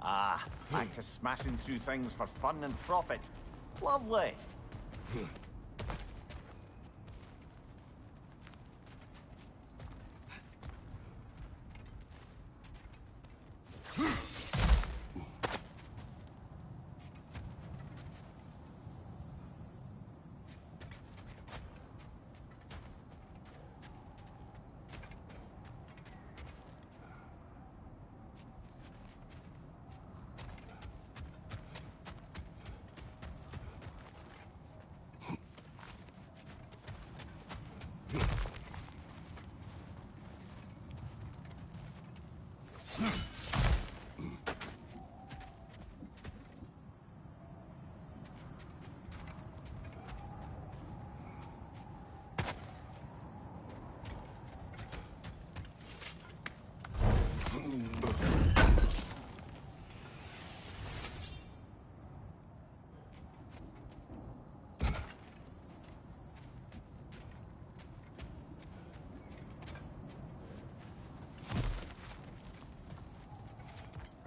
Ah, back to smashing through things for fun and profit. Lovely.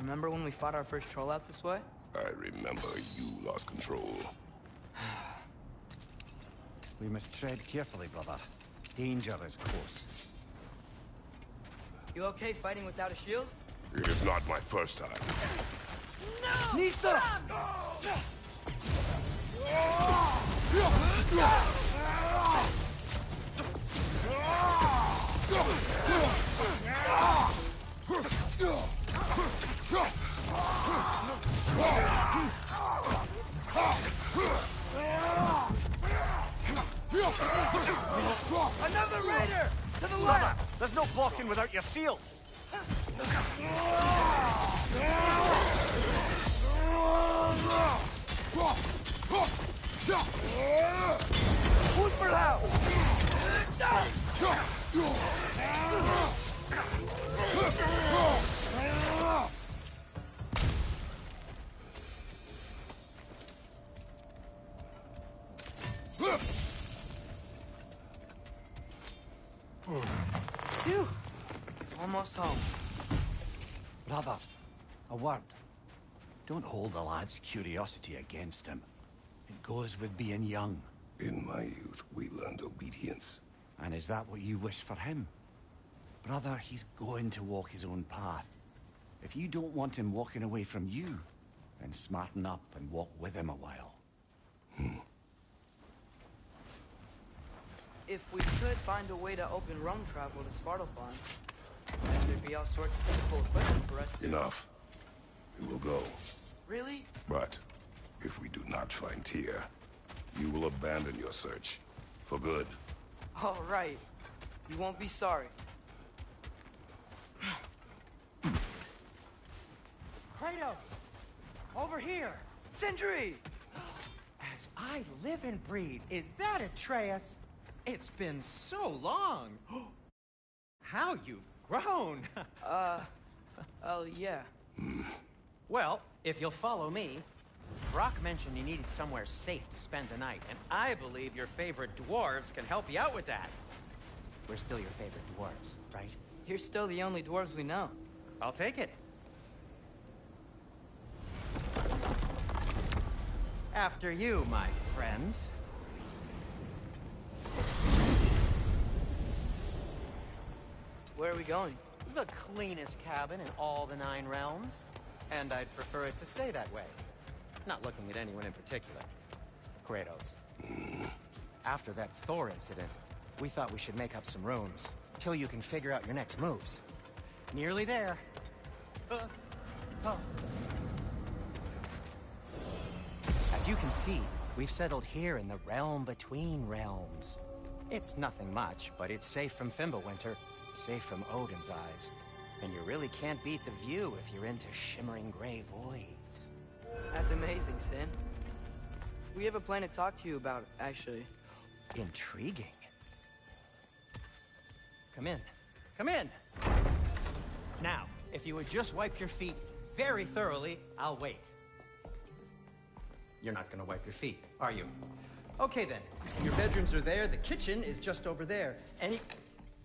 Remember when we fought our first troll out this way? I remember you lost control. We must tread carefully, brother. Danger is close. You okay fighting without a shield? It is not my first time. No! Nista! Another raider! To the left! There's no blocking without your shield! Food for now! Phew. Almost home. Brother, a word. Don't hold the lad's curiosity against him. It goes with being young. In my youth, we learned obedience. And is that what you wish for him? Brother, he's going to walk his own path. If you don't want him walking away from you, then smarten up and walk with him a while. If we could find a way to open roam travel to Svartalfheim, then there'd be all sorts of useful equipment for us to... Enough. We will go. Really? But if we do not find Tyr, you will abandon your search. For good. All right. You won't be sorry. Kratos! Over here! Sindri! As I live and breathe, is that Atreus? It's been so long! How you've grown! Oh, yeah. Well, if you'll follow me, Brock mentioned you needed somewhere safe to spend the night, and I believe your favorite dwarves can help you out with that. We're still your favorite dwarves, right? You're still the only dwarves we know. I'll take it. After you, my friends. Where are we going? The cleanest cabin in all the 9 realms. And I'd prefer it to stay that way. Not looking at anyone in particular. Kratos. After that Thor incident, we thought we should make up some rooms, till you can figure out your next moves. Nearly there. As you can see, we've settled here in the realm between realms. It's nothing much, but it's safe from Fimbulwinter, safe from Odin's eyes. And you really can't beat the view if you're into shimmering gray voids. That's amazing, Sin. We have a plan to talk to you about, actually. Intriguing. Come in. Come in! Now, if you would just wipe your feet very thoroughly, I'll wait. You're not gonna wipe your feet, are you? Okay then. Your bedrooms are there, the kitchen is just over there.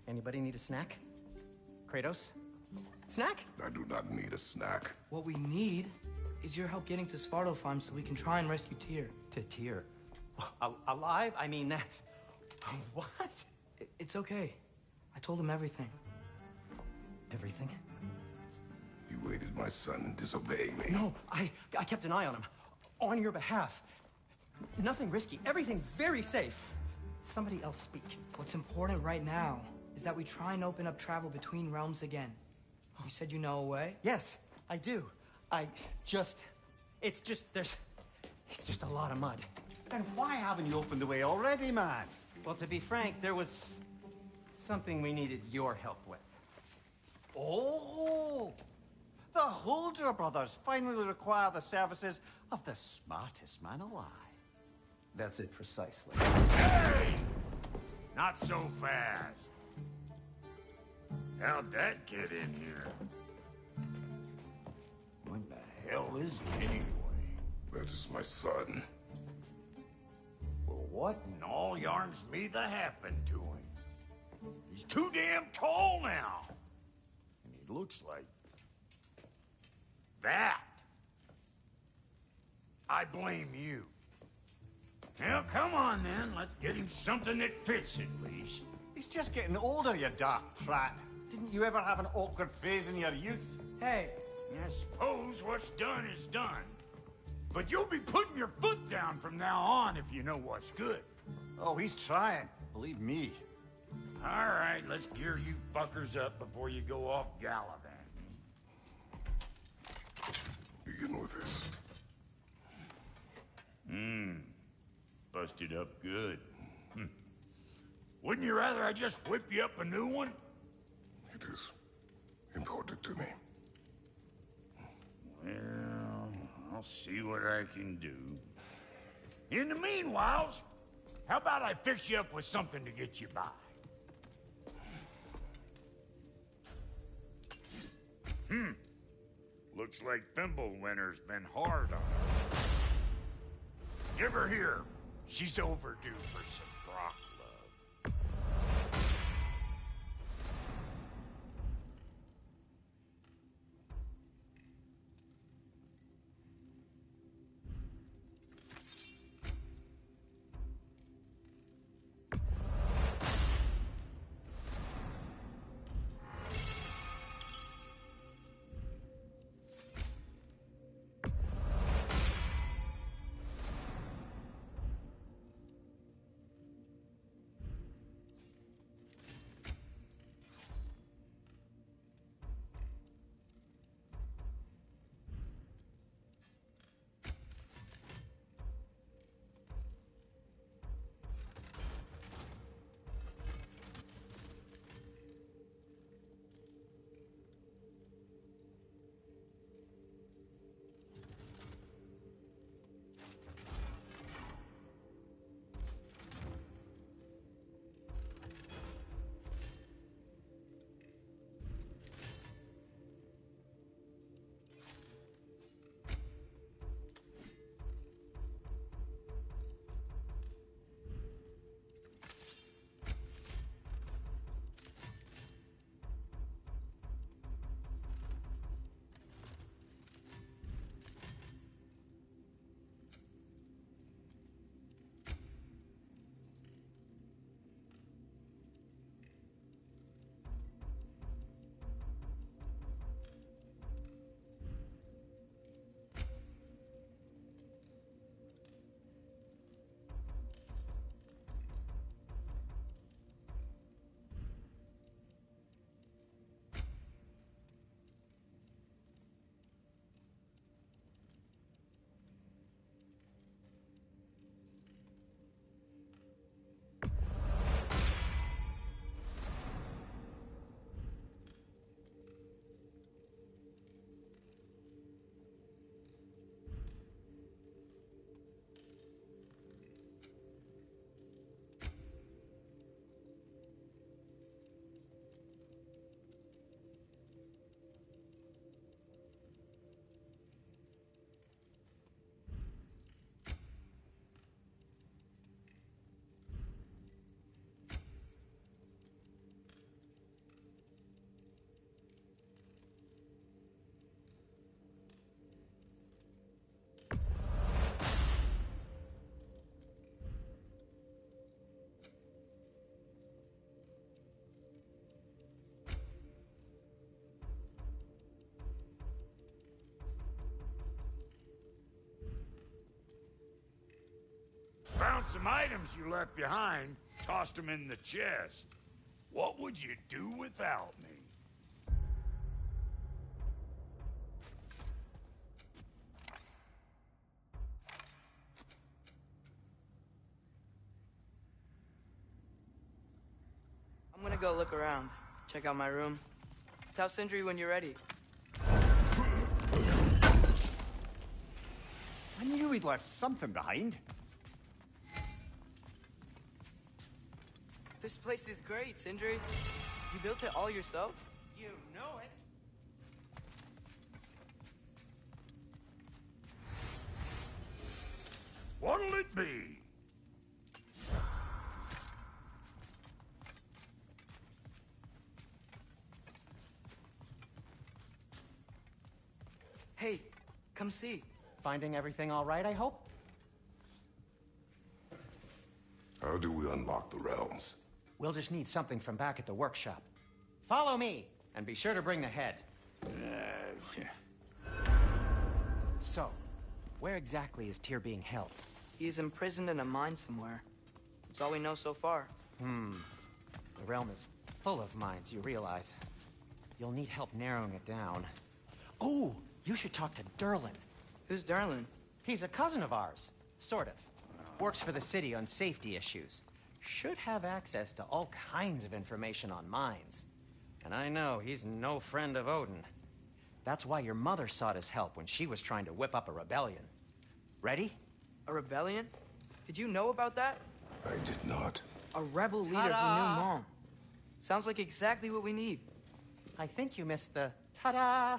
Anybody need a snack? Kratos? Snack? I do not need a snack. What we need is your help getting to Svartalfheim so we can try and rescue Tyr. To Tyr? Alive? I mean, that's... What? It's okay. I told him everything. Everything? You aided my son in disobeying me. No, I kept an eye on him. On your behalf. Nothing risky. Everything very safe. Somebody else speak. What's important right now is that we try and open up travel between realms again. You said you know a way? Yes, I do. It's just a lot of mud. Then why haven't you opened the way already, man? Well, to be frank, there was something we needed your help with. Oh! The Holder brothers finally require the services of the smartest man alive. That's it precisely. Hey! Not so fast. How'd that get in here? What the hell is he anyway? That is my son. Well, what in all yarns me that happened to him? He's too damn tall now. And he looks like That? I blame you. Well, come on then. Let's get him something that fits at least. He's just getting older, you daft prat. Didn't you ever have an awkward phase in your youth? Hey, I suppose what's done is done. But you'll be putting your foot down from now on if you know what's good. Oh, he's trying. Believe me. All right, let's gear you fuckers up before you go off gallivanting. Begin with this. Busted up good. Wouldn't you rather I just whip you up a new one? It is important to me. Well, I'll see what I can do. In the meanwhile, how about I fix you up with something to get you by? Looks like Thimblewinter's been hard on her. Give her here. She's overdue for some Brock love. Found some items you left behind, tossed them in the chest. What would you do without me? I'm gonna go look around. Check out my room. Tell Sindri when you're ready. I knew he'd left something behind. This place is great, Sindri. You built it all yourself? You know it. What'll it be? Hey, come see. Finding everything all right, I hope? How do we unlock the realms? We'll just need something from back at the workshop. Follow me, and be sure to bring the head. So, where exactly is Tyr being held? He's imprisoned in a mine somewhere. That's all we know so far. The realm is full of mines, you realize. You'll need help narrowing it down. Oh, you should talk to Derlin. Who's Darlin? He's a cousin of ours, sort of. Works for the city on safety issues. Should have access to all kinds of information on mines. And I know he's no friend of Odin. That's why your mother sought his help when she was trying to whip up a rebellion. Ready? A rebellion? Did you know about that? I did not. A rebel leader who knew Mom. Sounds like exactly what we need. I think you missed the ta-da.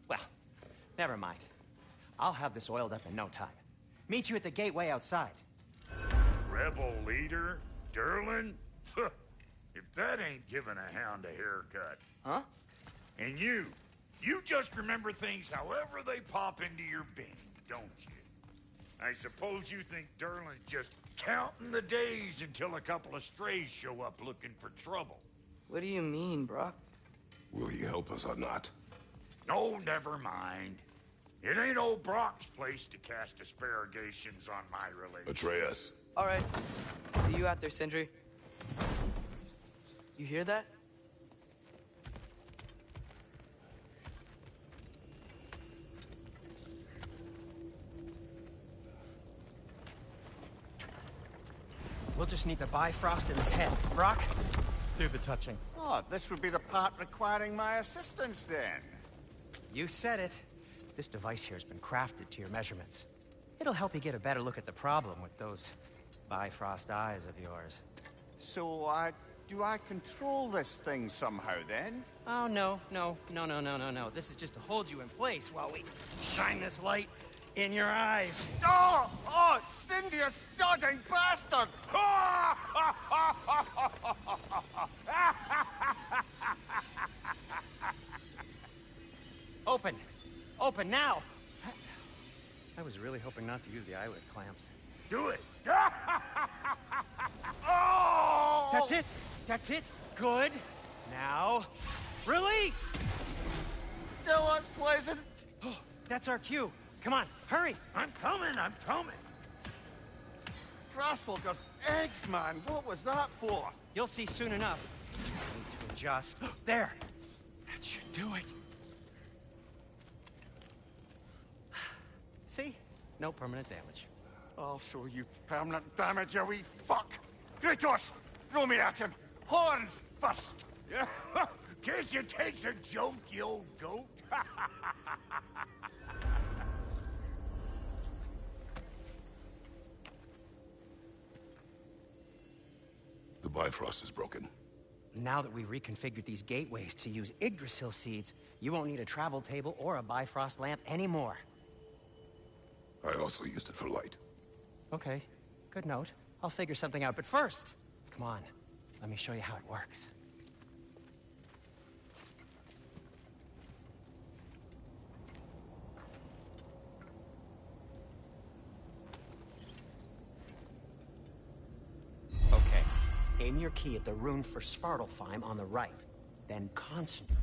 Well, never mind. I'll have this oiled up in no time. Meet you at the gateway outside. Rebel leader? Derlin? If that ain't giving a hound a haircut. Huh? And you just remember things however they pop into your bean, don't you? I suppose you think Derlin's just counting the days until a couple of strays show up looking for trouble. What do you mean, Brock? Will he help us or not? No, never mind. It ain't old Brock's place to cast asparagations on my relation. Atreus. All right. See you out there, Sindri. You hear that? We'll just need the Bifrost in the head. Brock, do the touching. Oh, this would be the part requiring my assistance then. You said it. This device here has been crafted to your measurements. It'll help you get a better look at the problem with those Bifrost eyes of yours. So, do I control this thing somehow then? Oh, no. This is just to hold you in place while we shine this light in your eyes. Oh, Cindy, you sodding bastard! Open! Open now! I was really hoping not to use the eyelid clamps. Do it! Oh! That's it! That's it! Good! Now, release! Still unpleasant. Oh, that's our cue. Come on, hurry! I'm coming! Grassfolker's eggs, man. What was that for? You'll see soon enough. I need to adjust. There! That should do it. See? No permanent damage. I'll show you permanent damage, you wee fuck. Kratos, throw me at him. Horns first. Yeah, guess you takes a joke, you old goat. The Bifrost is broken. Now that we've reconfigured these gateways to use Yggdrasil seeds, you won't need a travel table or a Bifrost lamp anymore. I also used it for light. Okay, good note. I'll figure something out, but first, come on, let me show you how it works. Okay, aim your key at the rune for Svartalfheim on the right, then concentrate.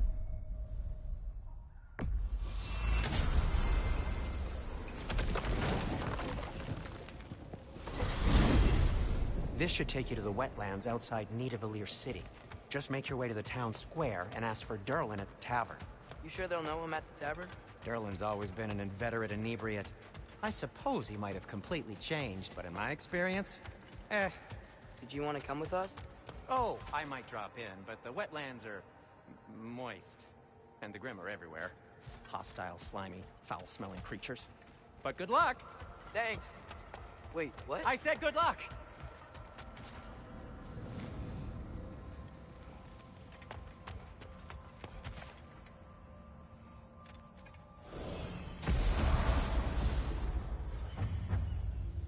This should take you to the wetlands outside Nidavellir City. Just make your way to the town square and ask for Derlin at the tavern. You sure they'll know him at the tavern? Derlin's always been an inveterate inebriate. I suppose he might have completely changed, but in my experience, Did you want to come with us? Oh, I might drop in, but the wetlands are moist. And the Grim are everywhere. Hostile, slimy, foul-smelling creatures. But good luck! Thanks. Wait, what? I said good luck!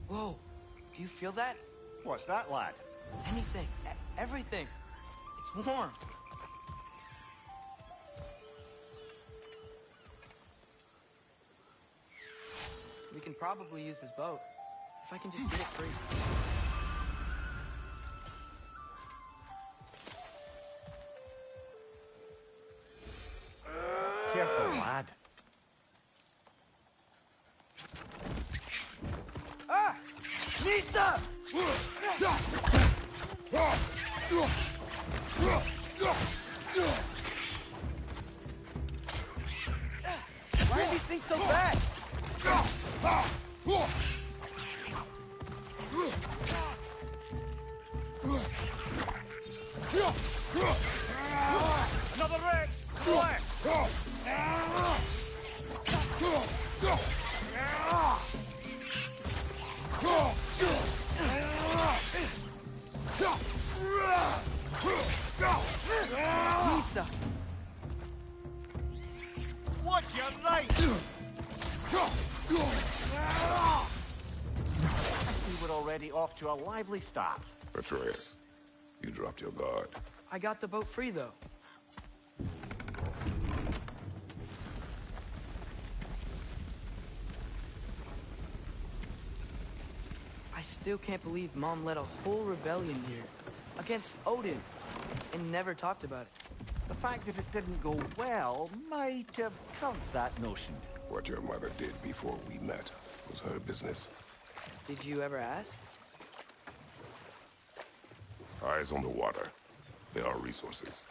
Whoa, do you feel that? What's that, lad? Anything, everything. It's warm. probably use his boat. If I can just get it free. Careful, lad. Ah! Nita! Why are these things so bad? Another wreck! Left! Nita! Watch your right! I see we're already off to a lively start. Atreus, you dropped your guard. I got the boat free, though. I still can't believe Mom led a whole rebellion here. Against Odin. And never talked about it. The fact that it didn't go well might have covered that notion. What your mother did before we met was her business. Did you ever ask? Eyes on the water. There are resources.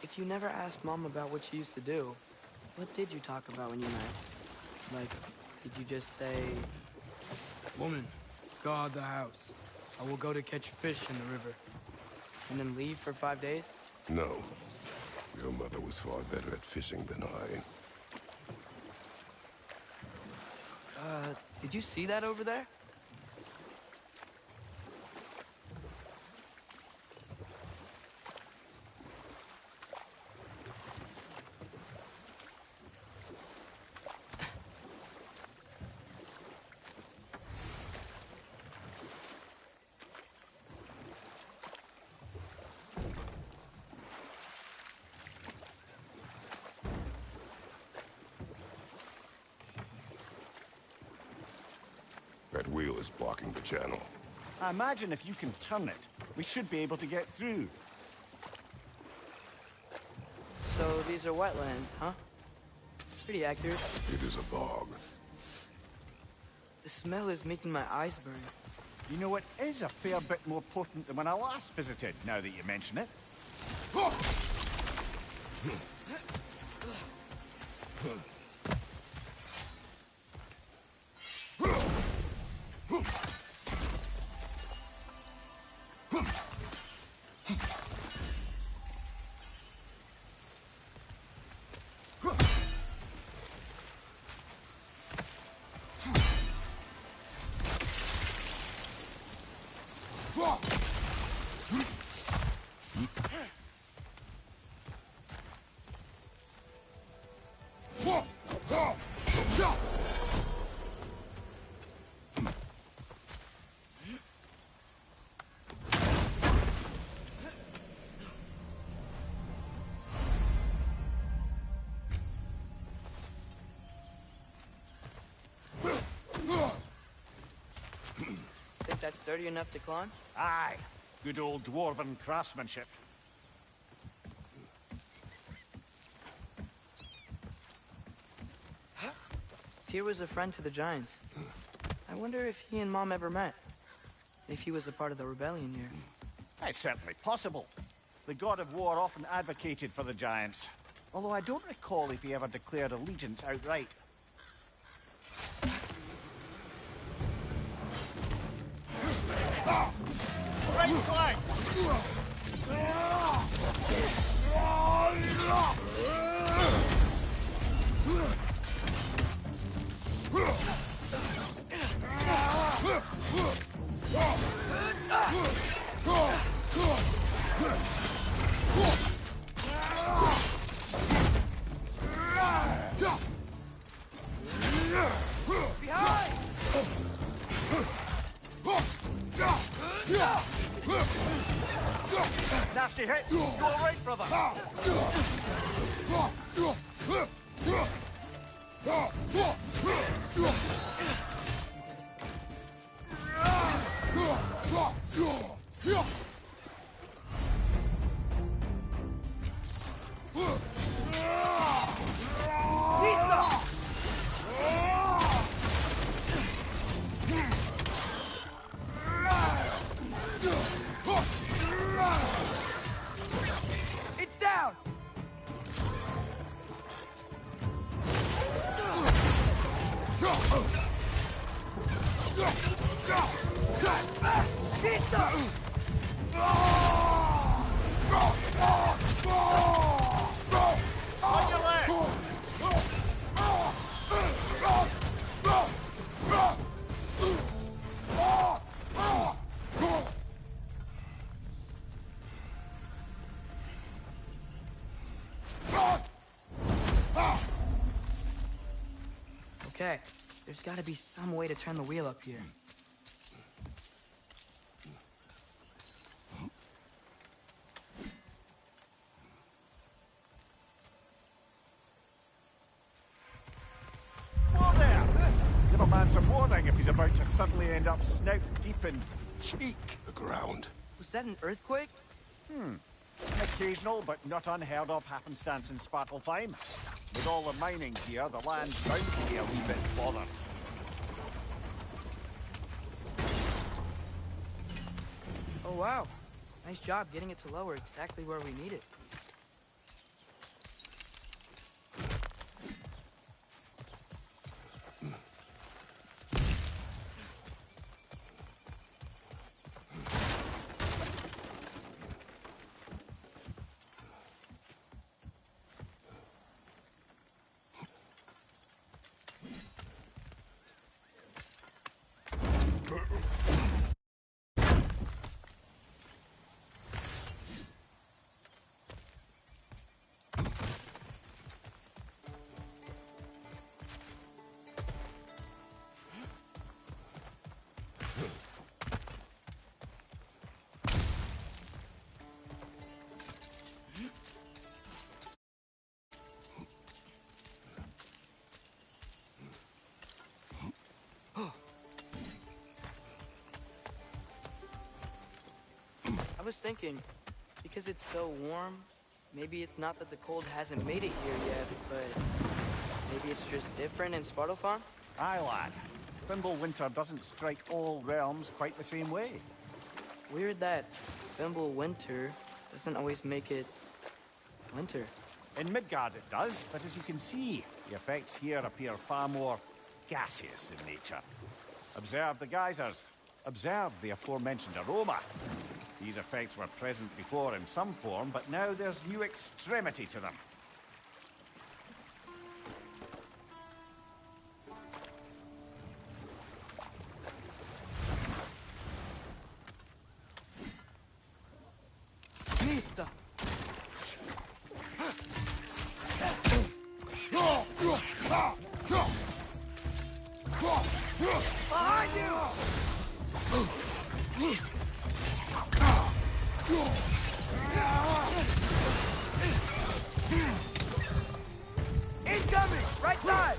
If you never asked Mom about what she used to do, what did you talk about when you met? Like, did you just say... Woman, guard the house. I will go to catch fish in the river. And then leave for 5 days? No. Your mother was far better at fishing than I. Did you see that over there? That wheel is blocking the channel. I imagine if you can turn it, we should be able to get through. So these are wetlands, huh? Pretty accurate. It is a bog. The smell is making my eyes burn. You know, it is a fair bit more potent than when I last visited, now that you mention it. Think that's sturdy enough to climb? Aye. Good old dwarven craftsmanship. Tyr was a friend to the Giants. I wonder if he and Mom ever met. If he was a part of the rebellion here. It's certainly possible. The god of war often advocated for the Giants. Although I don't recall if he ever declared allegiance outright. Right flank! Behind! nasty hit. You all right, brother? It's down! On your left! Okay, there's gotta be some way to turn the wheel up here. Whoa there! Give a man some warning if he's about to suddenly end up snout deep in cheek. The ground. Was that an earthquake? An occasional but not unheard of happenstance in Svartalfheim. With all the mining here, the land's bound to be a wee bit bothered. Oh wow. Nice job getting it to lower exactly where we need it. I was thinking, because it's so warm, maybe it's not that the cold hasn't made it here yet, but maybe it's just different in Svartalfheim? Aye, lad. Fimble winter doesn't strike all realms quite the same way. Weird that Fimble winter doesn't always make it winter. In Midgard it does, but as you can see, the effects here appear far more gaseous in nature. Observe the geysers. Observe the aforementioned aroma. These effects were present before in some form, but now there's new extremity to them. Mista! Behind you! Incoming! Right side!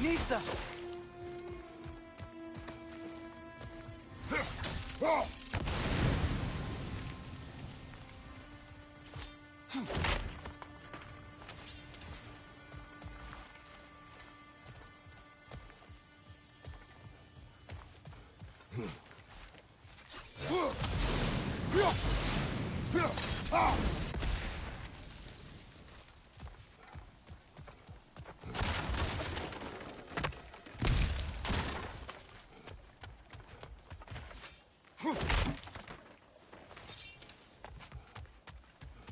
Nista!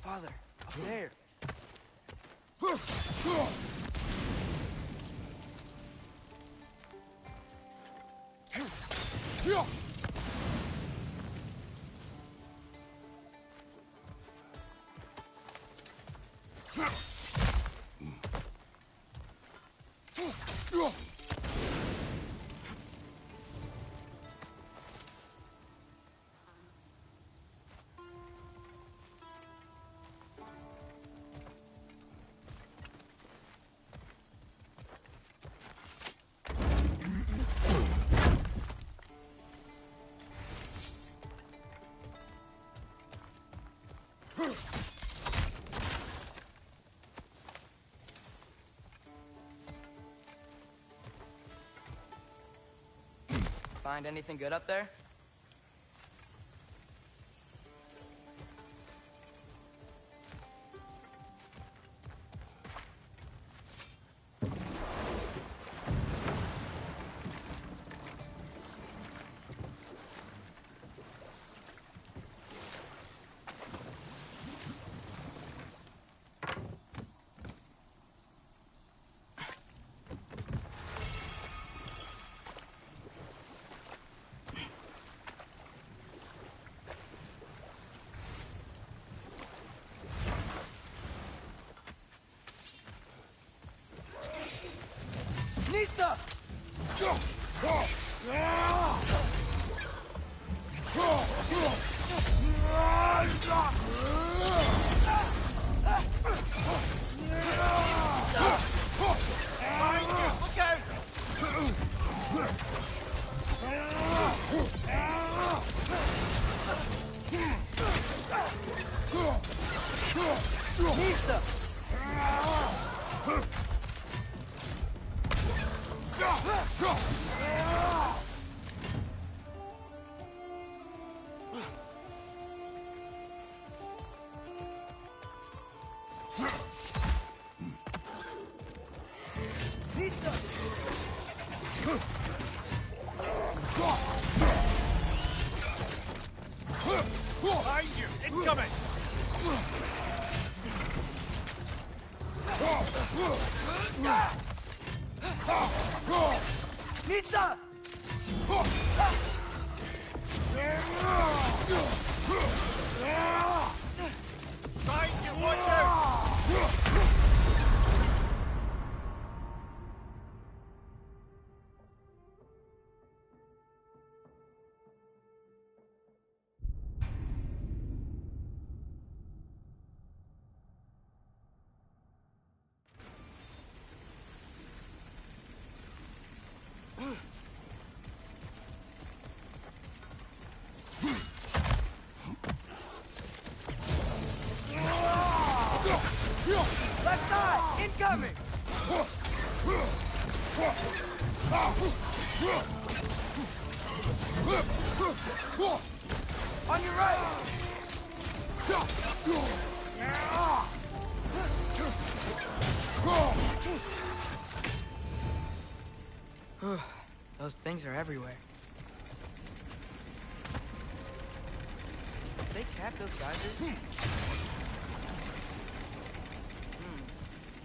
Father, up there. Find anything good up there? Nista! Nista! Behind you! Incoming! Nista! Behind you! Watch out! Left side! Incoming! On your right! Those things are everywhere. Did they cap those geysers?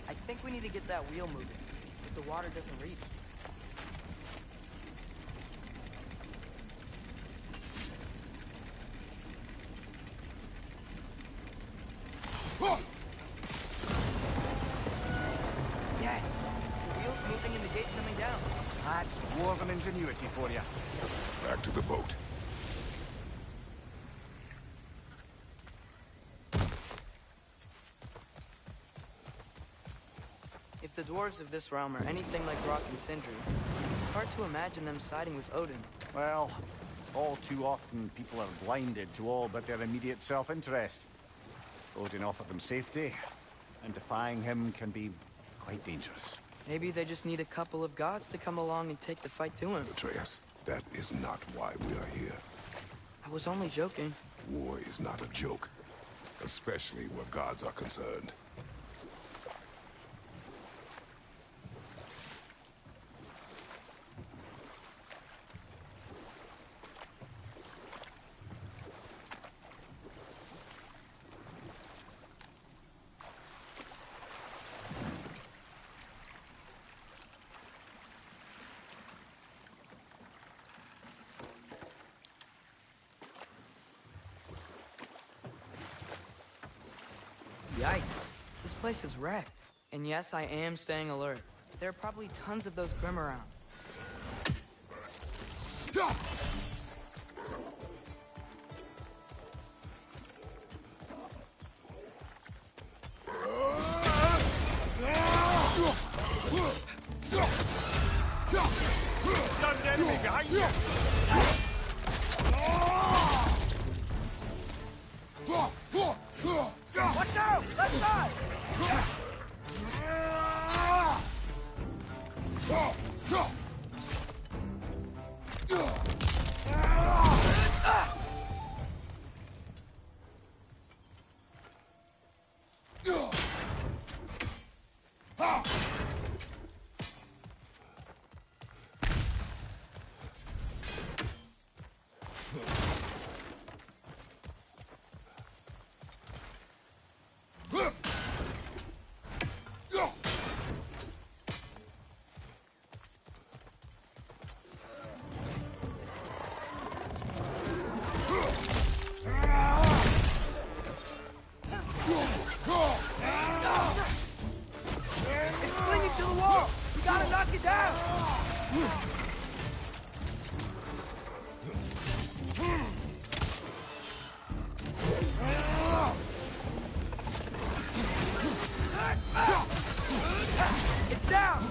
I think we need to get that wheel moving, if the water doesn't reach. Yes! The wheel's moving and the gate's coming down. That's dwarven ingenuity for you. Back to the boat. If the dwarves of this realm are anything like Rock and Sindri, it's hard to imagine them siding with Odin. Well, all too often people are blinded to all but their immediate self-interest. Odin offered them safety, and defying him can be quite dangerous. Maybe they just need a couple of gods to come along and take the fight to him. Atreus, that is not why we are here. I was only joking. War is not a joke, especially where gods are concerned. Yikes. This place is wrecked. And yes, I am staying alert. There are probably tons of those Grim around. Stunned enemy behind you! Watch out! Left side! It's clinging to the wall! We gotta knock it down! It's down!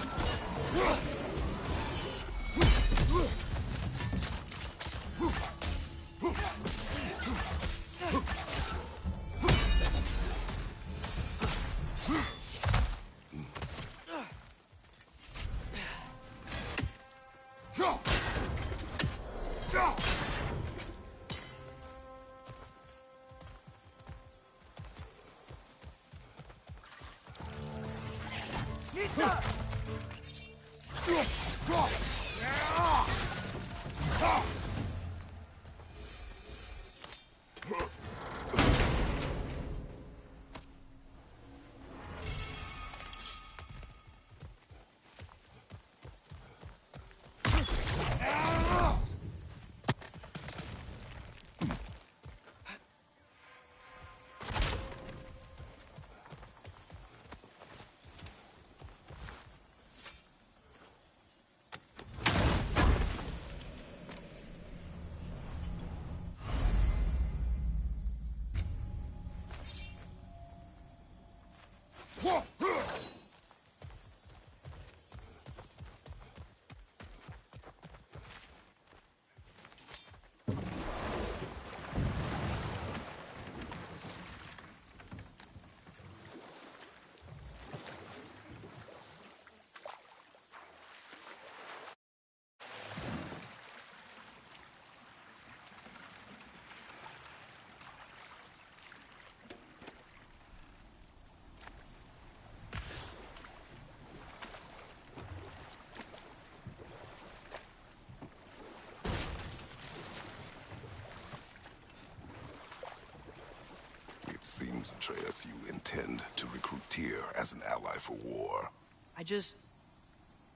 It seems, Atreus, you intend to recruit Tyr as an ally for war.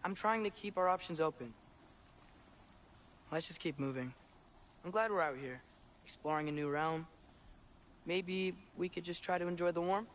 I'm trying to keep our options open. Let's just keep moving. I'm glad we're out here, exploring a new realm. Maybe we could just try to enjoy the warmth?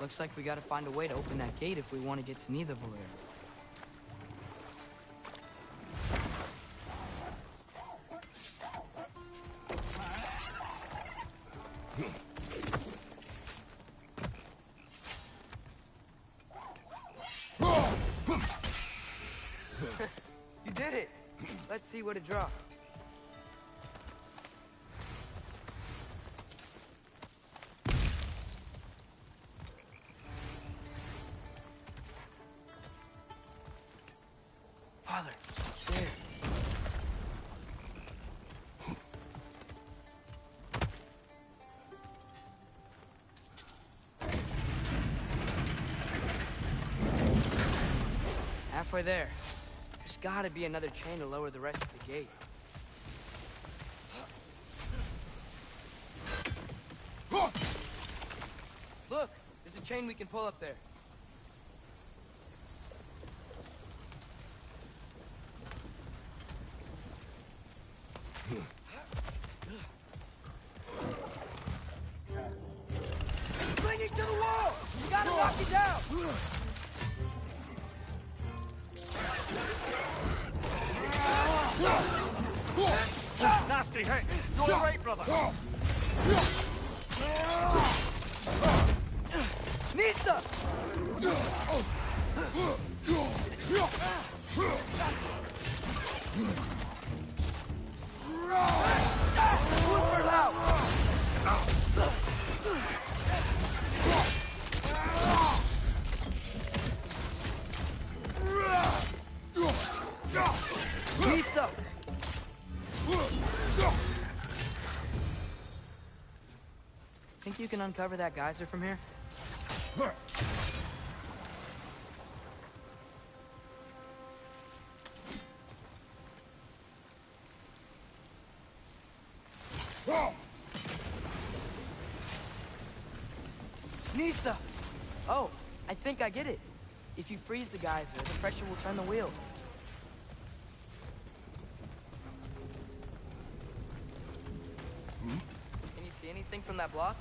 Looks like we gotta find a way to open that gate if we want to get to Nidavellir. You did it! Let's see what it dropped. Father, there. Halfway there. There's gotta be another chain to lower the rest of the gate. Look, there's a chain we can pull up there. Clinging to the wall! You gotta knock it down! Nasty hit! You're all right, brother! Nista! Look for loud! Nista! Think you can uncover that geyser from here? Nista! Oh, I think I get it. If you freeze the geyser, the pressure will turn the wheel. Can you see anything from that block?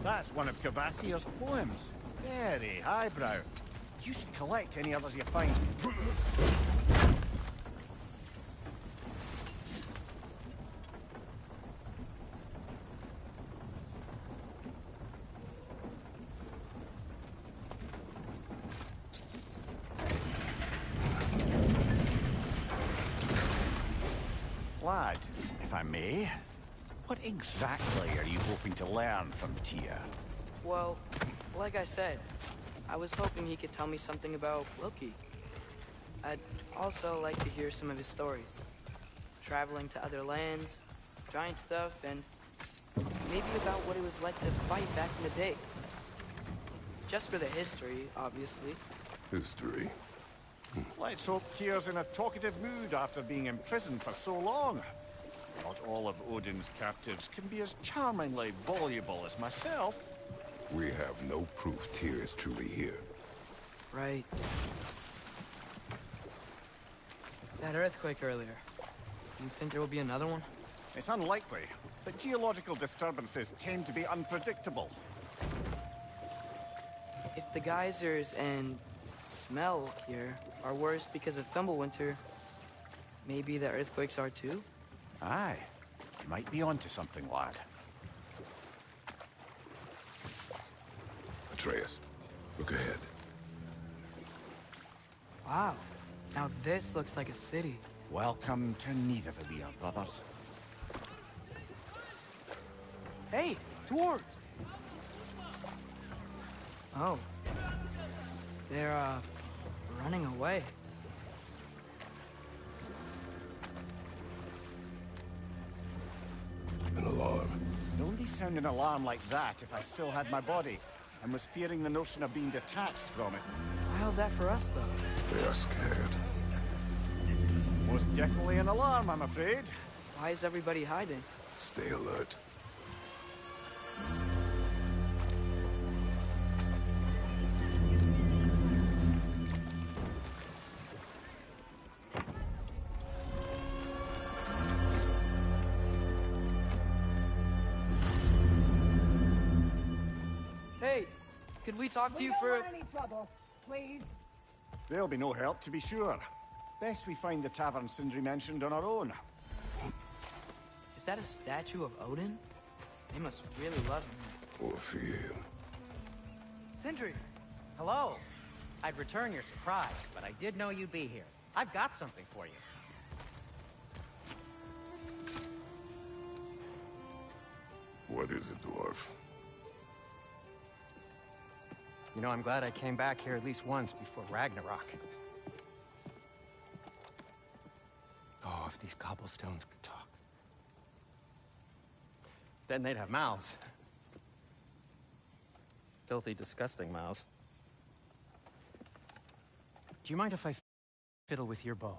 That's one of Cavassier's poems. Very highbrow. You should collect any others you find. Lad, if I may, what exactly are you hoping to learn from Tia? Well, like I said, I was hoping he could tell me something about Loki. I'd also like to hear some of his stories. Traveling to other lands, giant stuff, and maybe about what it was like to fight back in the day. Just for the history, obviously. History. Let's hope Tyr's in a talkative mood after being imprisoned for so long. Not all of Odin's captives can be as charmingly voluble as myself. We have no proof Tyr is truly here. Right. That earthquake earlier. You think there will be another one? It's unlikely, but geological disturbances tend to be unpredictable. If the geysers and smell here are worse because of Fimbulwinter, maybe the earthquakes are too? Aye. You might be onto something, lad. Atreus, look ahead. Wow. Now this looks like a city. Welcome to Nidavellir, brothers. Hey, dwarves! Oh. They're, running away. An alarm. I'd only sound an alarm like that if I still had my body, and was fearing the notion of being detached from it. Why held that for us, though? They are scared. Most definitely an alarm, I'm afraid. Why is everybody hiding? Stay alert. Hey, could we talk to you We for... don't want any trouble, please. There'll be no help, to be sure. Best we find the tavern Sindri mentioned on our own. Is that a statue of Odin? They must really love him. Or fear. Sindri! Hello. I'd return your surprise, but I did know you'd be here. I've got something for you. What is it, dwarf? You know, I'm glad I came back here at least once before Ragnarok. Oh, if these cobblestones could talk. Then they'd have mouths. Filthy, disgusting mouths. Do you mind if I fiddle with your bow?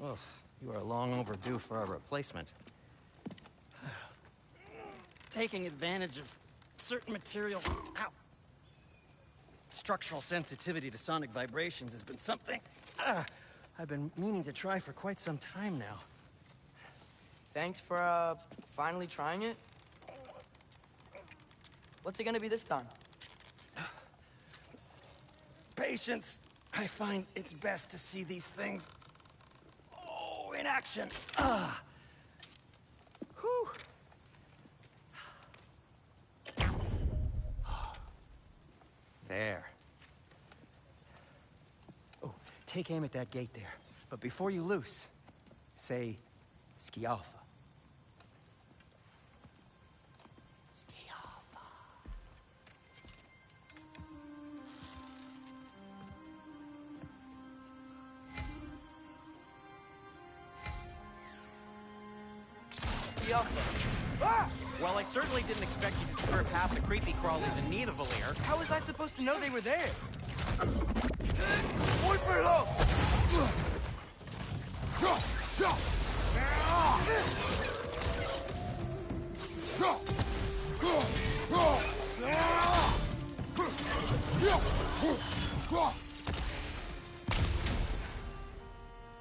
Oh, you are long overdue for a replacement. Taking advantage of certain materials. Ow! Structural sensitivity to sonic vibrations has been something I've been meaning to try for quite some time now. Thanks for, finally trying it. What's it gonna be this time? Patience. I find it's best to see these things, in action. Whew. There. Oh, take aim at that gate there. But before you loose, say, Skialfa. Skialfa. Ah! Well, I certainly didn't expect you to turn past the creepy crawlies in Nidavellir. How was I supposed to know they were there?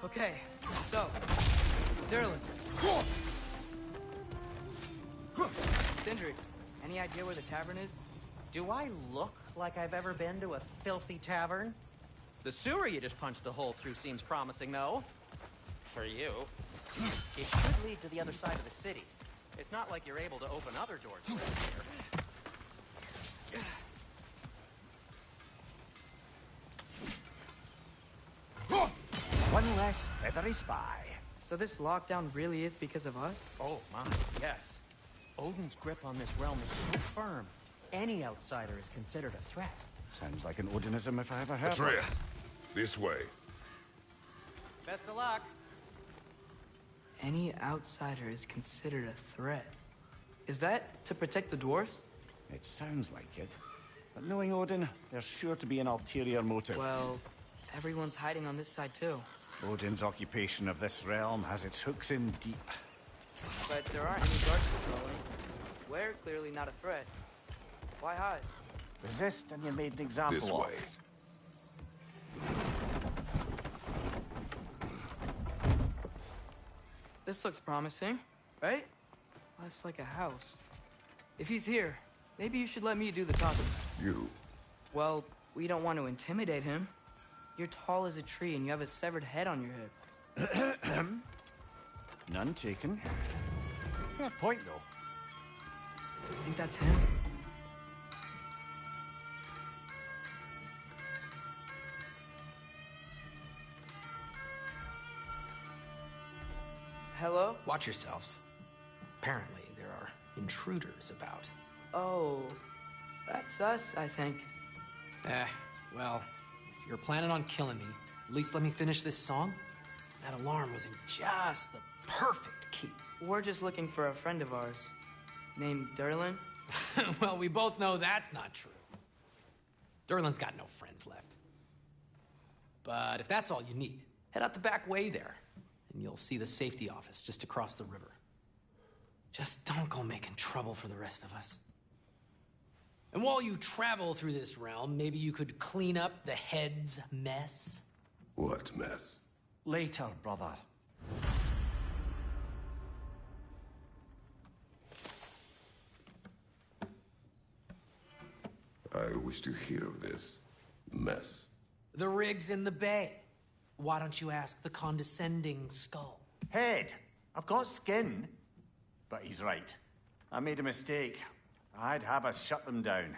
Okay, so, Derlin. Sindri, any idea where the tavern is? Do I look like I've ever been to a filthy tavern? The sewer you just punched a hole through seems promising, though. For you. It should lead to the other side of the city. It's not like you're able to open other doors around here. One less feathery spy. So this lockdown really is because of us? Oh my, yes. Odin's grip on this realm is so firm, any outsider is considered a threat. Sounds like an Odinism if I ever heard Atreus, one. this way. Best of luck. Any outsider is considered a threat. Is that to protect the dwarves? It sounds like it. But knowing Odin, there's sure to be an ulterior motive. Well, everyone's hiding on this side too. Odin's occupation of this realm has its hooks in deep. But there aren't any guards patrolling. We're clearly not a threat. Why hide? Resist and you're made an example This of. way. This looks promising, right? Less like a house. If he's here, maybe you should let me do the talking. You. Well, we don't want to intimidate him. You're tall as a tree and you have a severed head on your head. None taken. Fair point, though. I think that's him. Hello? Watch yourselves. Apparently, there are intruders about. Oh, that's us, I think. Well, if you're planning on killing me, at least let me finish this song. That alarm was in just the perfect key. We're just looking for a friend of ours, named Derlin. Well, we both know that's not true. Derlin's got no friends left. But if that's all you need, Head out the back way there, and you'll see the safety office just across the river. Just don't go making trouble for the rest of us. And while you travel through this realm, maybe you could clean up the head's mess? What mess? Later, brother. I wish to hear of this mess. The rig's in the bay. Why don't you ask the condescending skull? Head, I've got skin. But he's right. I made a mistake. I'd have us shut them down.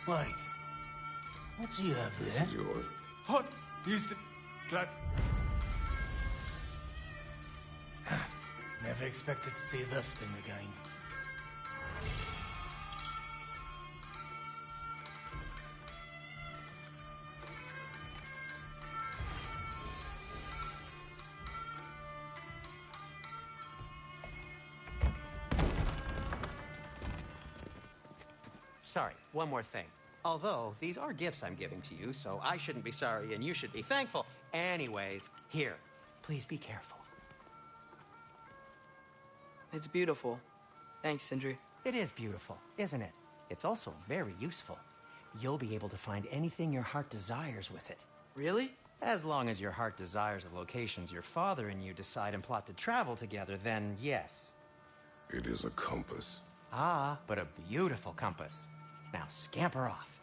Wait. What do you have This there? is yours. What? Used to... Never expected to see this thing again. Sorry, one more thing. Although, these are gifts I'm giving to you, so I shouldn't be sorry and you should be thankful. Anyways, here, please be careful. It's beautiful. Thanks, Sindri. It is beautiful, isn't it? It's also very useful. You'll be able to find anything your heart desires with it. Really? As long as your heart desires the locations your father and you decide and plot to travel together, then yes. It is a compass. Ah, but a beautiful compass. Now scamper off.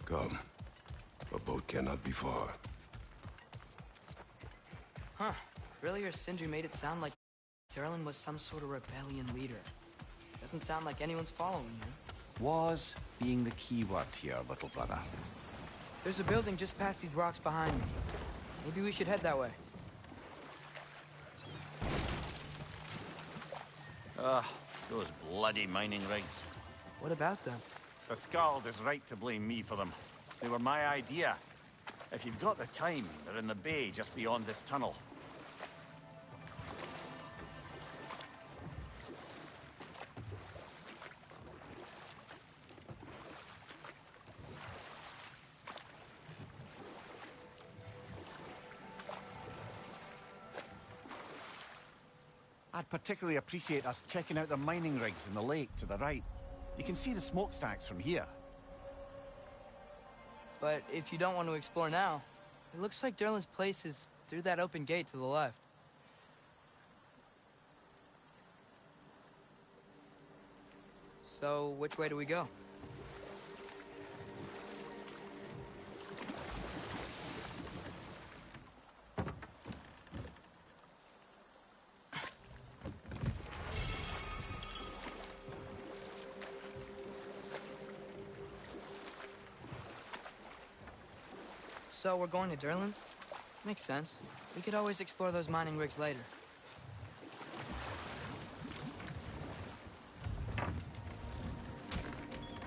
Come. A boat cannot be far. Huh. Earlier, Sindri made it sound like Derlin was some sort of rebellion leader. Doesn't sound like anyone's following you. Was being the key word here, little brother. There's a building just past these rocks behind me. Maybe we should head that way. Those bloody mining rigs. What about them? The Skald is right to blame me for them. They were my idea. If you've got the time, they're in the bay just beyond this tunnel. I'd particularly appreciate us checking out the mining rigs in the lake to the right. You can see the smokestacks from here. But if you don't want to explore now, it looks like Derlin's place is through that open gate to the left. So, which way do we go? So we're going to Derlin's? Makes sense. We could always explore those mining rigs later.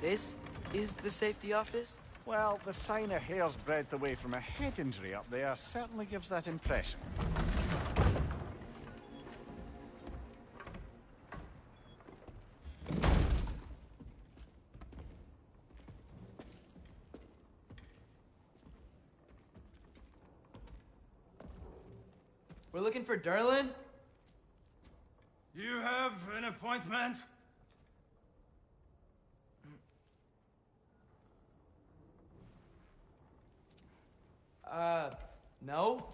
This is the safety office? Well, the sign a hair's breadth away from a head injury up there certainly gives that impression. We're looking for Derlin? You have an appointment? No.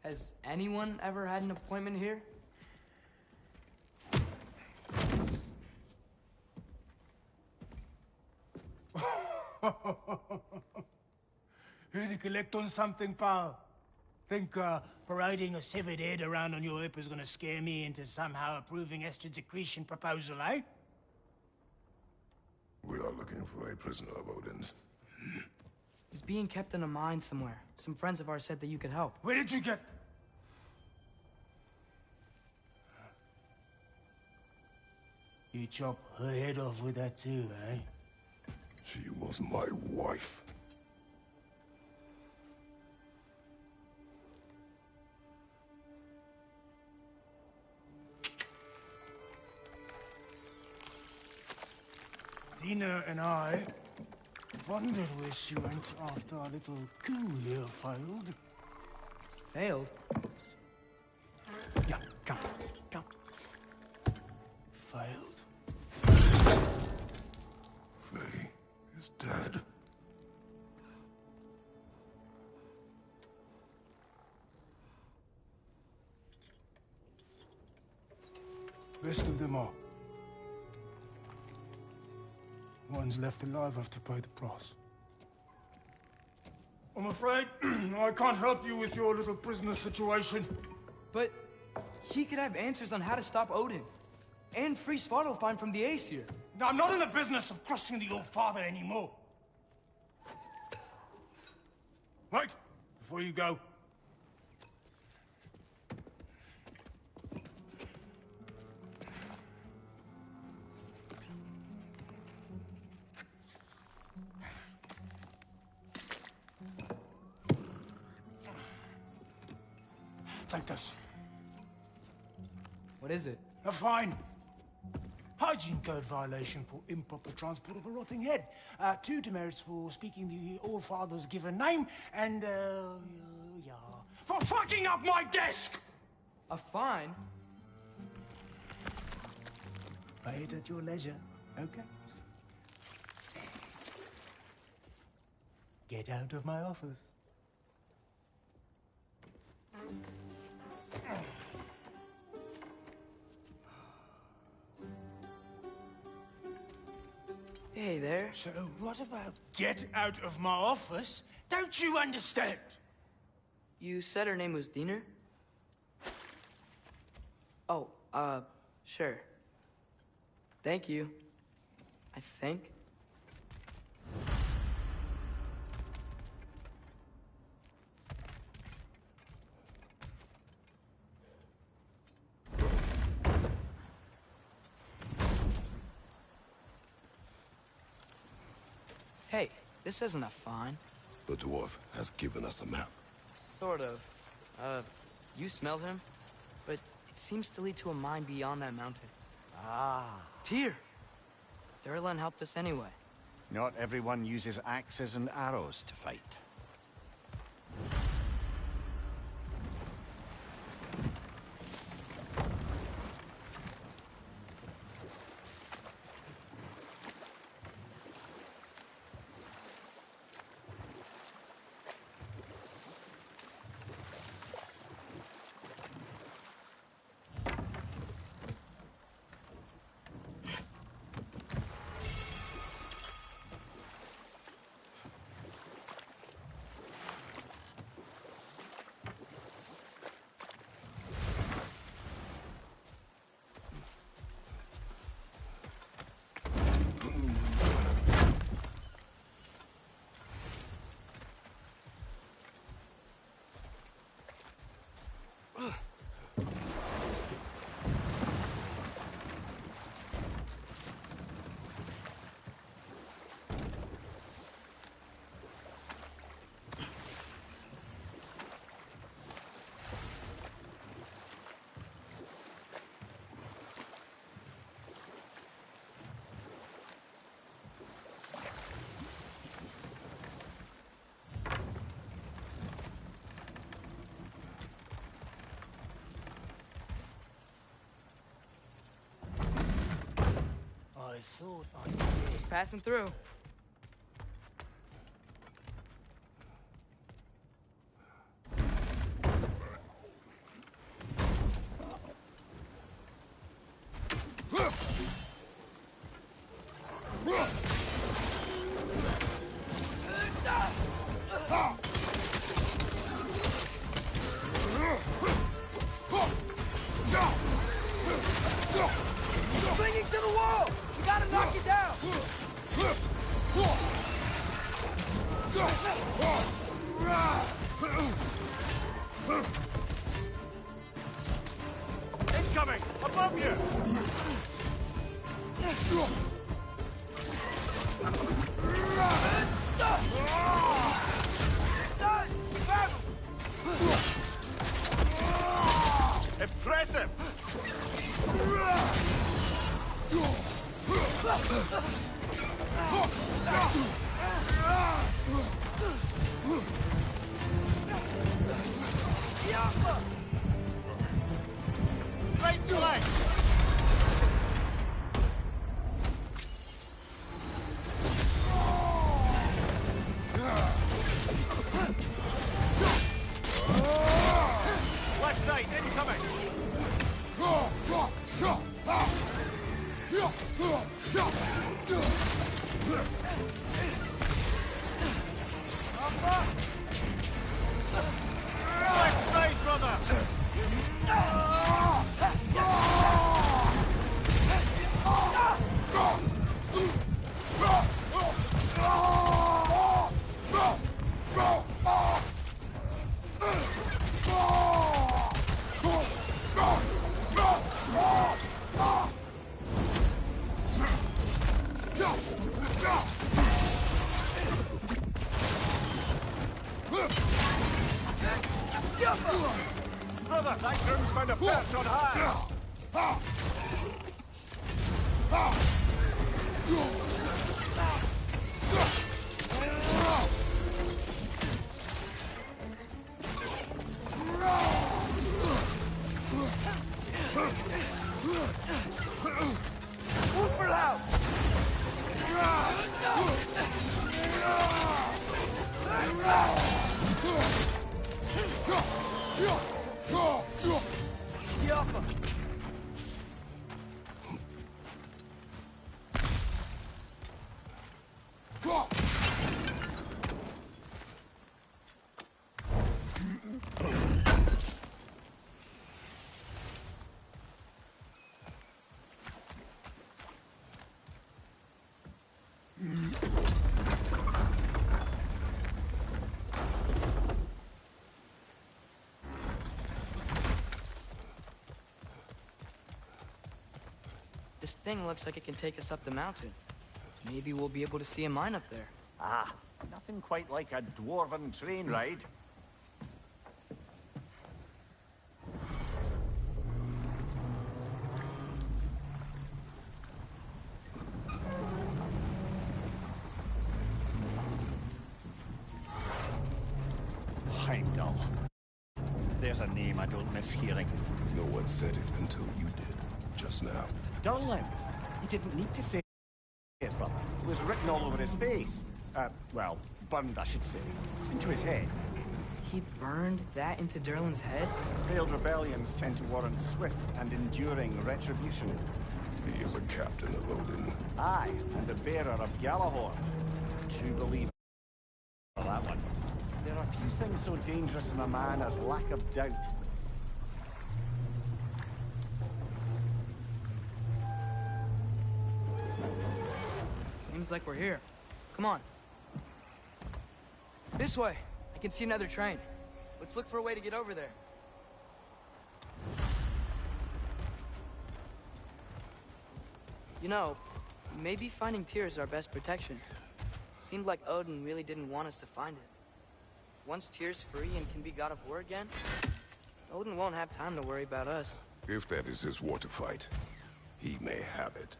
Has anyone ever had an appointment here? Here to collect on something, pal? Think, parading a severed head around on your hip is gonna scare me into somehow approving Esther's accretion proposal, eh? We are looking for a prisoner of Odin's. He's being kept in a mine somewhere. Some friends of ours said that you could help. Where did you get... You chop her head off with that too, eh? She was my wife. Dina and I wondered where she went after our little coup here failed. Failed? Yeah, come, come. Failed. Faye is dead. Rest of them are. Ones left alive have to pay the price. I'm afraid I can't help you with your little prisoner situation. But he could have answers on how to stop Odin. And free Svartalfheim from the Aesir. Now, I'm not in the business of crossing the old father anymore. Wait, before you go. Take this. What is it? A fine. Hygiene code violation for improper transport of a rotting head. 2 demerits for speaking the All-Father's given name, and, yeah. For fucking up my desk! A fine? Pay it at your leisure, okay? Get out of my office. Hey there. So what about get out of my office? Don't you understand? You said her name was Diener? Oh, sure. Thank you. I think. Hey, this isn't a fine. The dwarf has given us a map. Sort of. You smelled him? But it seems to lead to a mine beyond that mountain. Ah. Tyr! Durlan helped us anyway. Not everyone uses axes and arrows to fight. I thought I'd Just passing through. Clinging to the wall! We gotta knock it down! Incoming! Above you! Impressive! Right flank! Left side, incoming! Left side, brother! Brother, that groom's found a perch on high! This thing looks like it can take us up the mountain. Maybe we'll be able to see a mine up there. Ah, nothing quite like a dwarven train ride. Heimdall. There's a name I don't miss hearing. No one said it until you did, just now. Durlin. He didn't need to say it, brother. It was written all over his face. Well, burned, I should say. Into his head. He burned that into Durlin's head? Failed rebellions tend to warrant swift and enduring retribution. He is a captain of Odin. Aye, and the bearer of Galahorn. True believer. That one. There are few things so dangerous in a man as lack of doubt. Seems like we're here. Come on. This way. I can see another train. Let's look for a way to get over there. You know, maybe finding Tyr is our best protection. Seemed like Odin really didn't want us to find it. Once Tyr's free and can be God of War again, Odin won't have time to worry about us. If that is his war to fight, he may have it.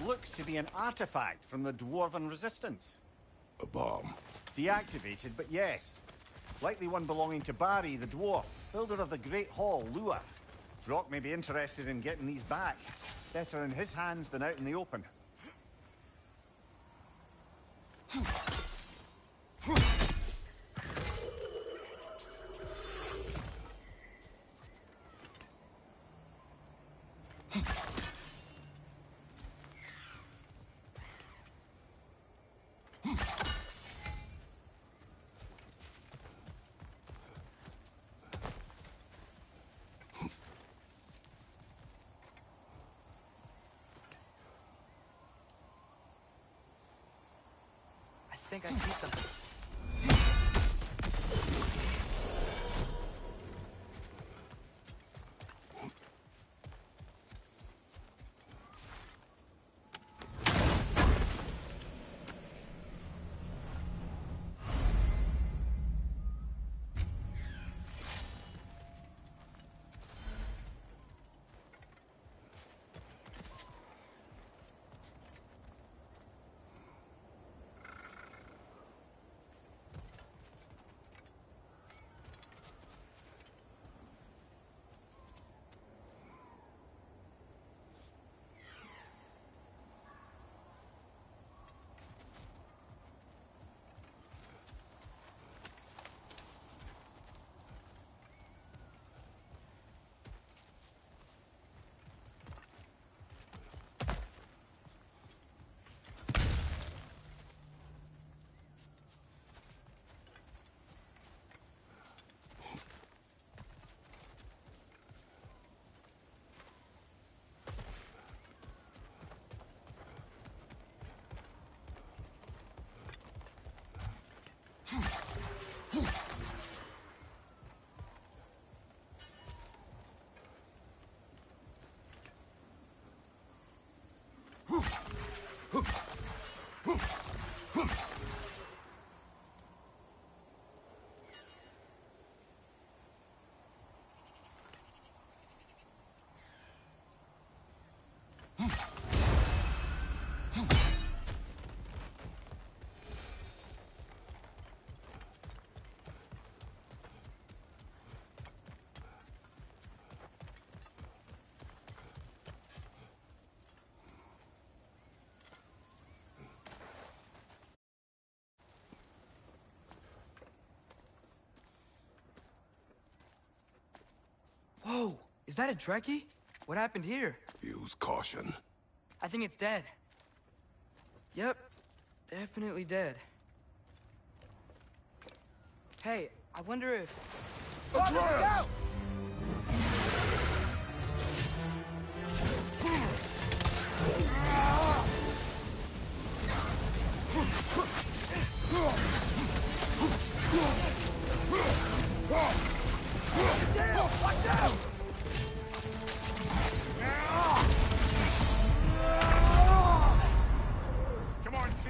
Looks to be an artifact from the Dwarven Resistance. A bomb. Deactivated, but yes. Likely one belonging to Barry, the dwarf, builder of the Great Hall, Lua. Brock may be interested in getting these back. Better in his hands than out in the open. I think I see something. Whoa! Is that a Trekkie? What happened here? Use caution. I think it's dead. Yep. Definitely dead. Hey, I wonder if... Atreus!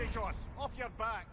Kratos! Off your back!